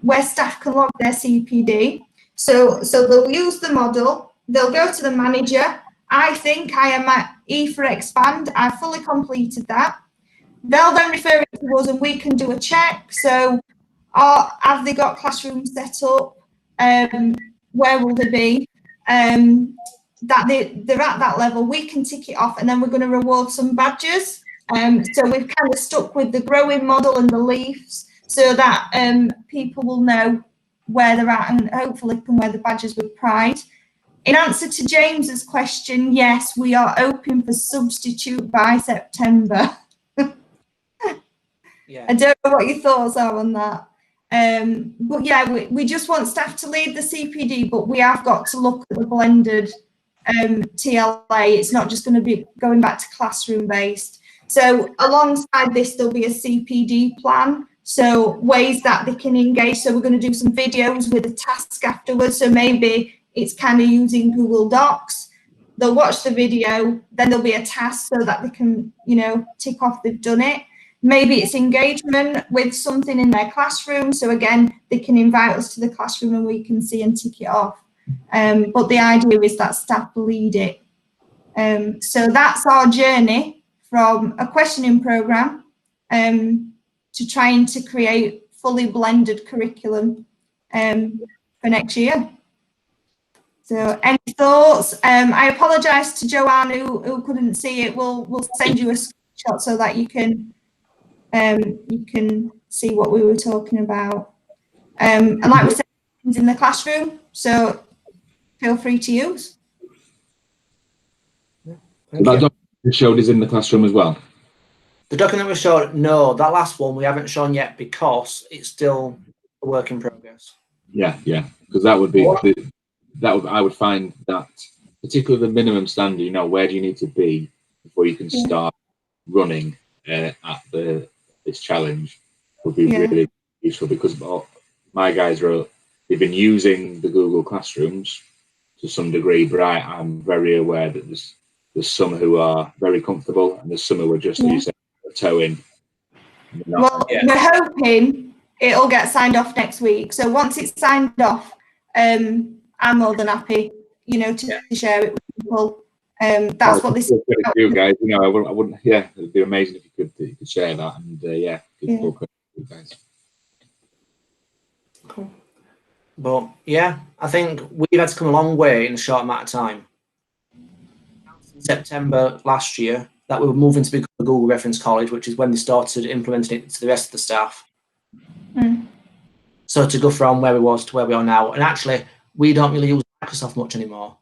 where staff can log their CPD. So they'll use the model, they'll go to the manager. I think I am at E for expand. I've fully completed that. They'll then refer it to us and we can do a check. So have they got classrooms set up? Where will they be? That they're at that level, we can tick it off, and then we're going to reward some badges. So we've kind of stuck with the growing model and the leaves so that people will know where they're at and hopefully can wear the badges with pride. In answer to James's question, yes, we are open for substitute by September. I don't know what your thoughts are on that. But yeah, we just want staff to lead the CPD, but we have got to look at the blended TLA. It's not just going to be going back to classroom based. So alongside this, there'll be a CPD plan. So ways that they can engage. So we're going to do some videos with a task afterwards. So maybe it's kind of using Google Docs. They'll watch the video, then there'll be a task so that they can, tick off they've done it. Maybe it's engagement with something in their classroom. So again, they can invite us to the classroom and we can see and tick it off. But the idea is that staff lead it. So that's our journey from a questioning program to trying to create fully blended curriculum for next year. So any thoughts? I apologise to Joanne who couldn't see it. We'll send you a screenshot so that you can see what we were talking about. And like we said, it's in the classroom, so feel free to use. That document we showed is in the classroom as well. The document we showed, no, that last one we haven't shown yet because it's still a work in progress. Yeah, because that would be I would find that particularly the minimum standard. Where do you need to be before you can start running at this challenge would be really useful, because my guys they've been using the Google Classrooms to some degree, but I'm very aware that there's some who are very comfortable and there's some who are just as you said, a toe in. Well, we're hoping it'll get signed off next week. So once it's signed off, I'm more than happy, to share it with people. That's what this is about. You guys, I wouldn't. Yeah, it'd be amazing if you could share that, and you guys. Cool. But yeah, I think we've had to come a long way in a short amount of time. In September last year, that we were moving to become a Google Reference College, which is when they started implementing it to the rest of the staff. So to go from where we was to where we are now, and actually we don't really use Microsoft much anymore.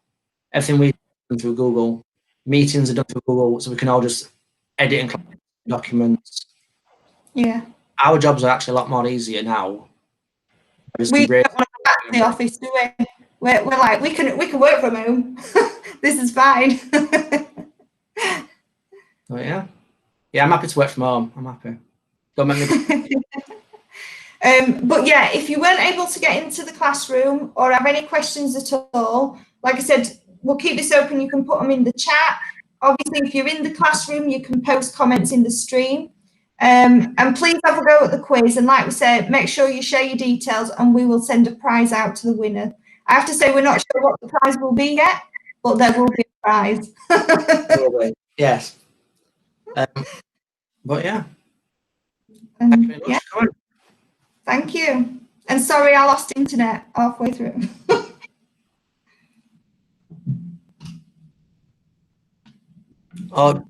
Everything we do through Google, meetings are done through Google, so we can all just editing documents. Yeah. Our jobs are actually a lot more easier now. We don't want to go back to the office, do we? We're like, we can work from home. This is fine. Oh yeah, yeah. I'm happy to work from home. I'm happy. Don't make me. But yeah, if you weren't able to get into the classroom or have any questions at all, like I said, we'll keep this open. You can put them in the chat. Obviously, if you're in the classroom, you can post comments in the stream. And please have a go at the quiz. And like we said, make sure you share your details and we will send a prize out to the winner. I have to say, we're not sure what the prize will be yet, but there will be a prize. Yes. But yeah. Yeah. Thank you. And sorry, I lost internet halfway through. Oh,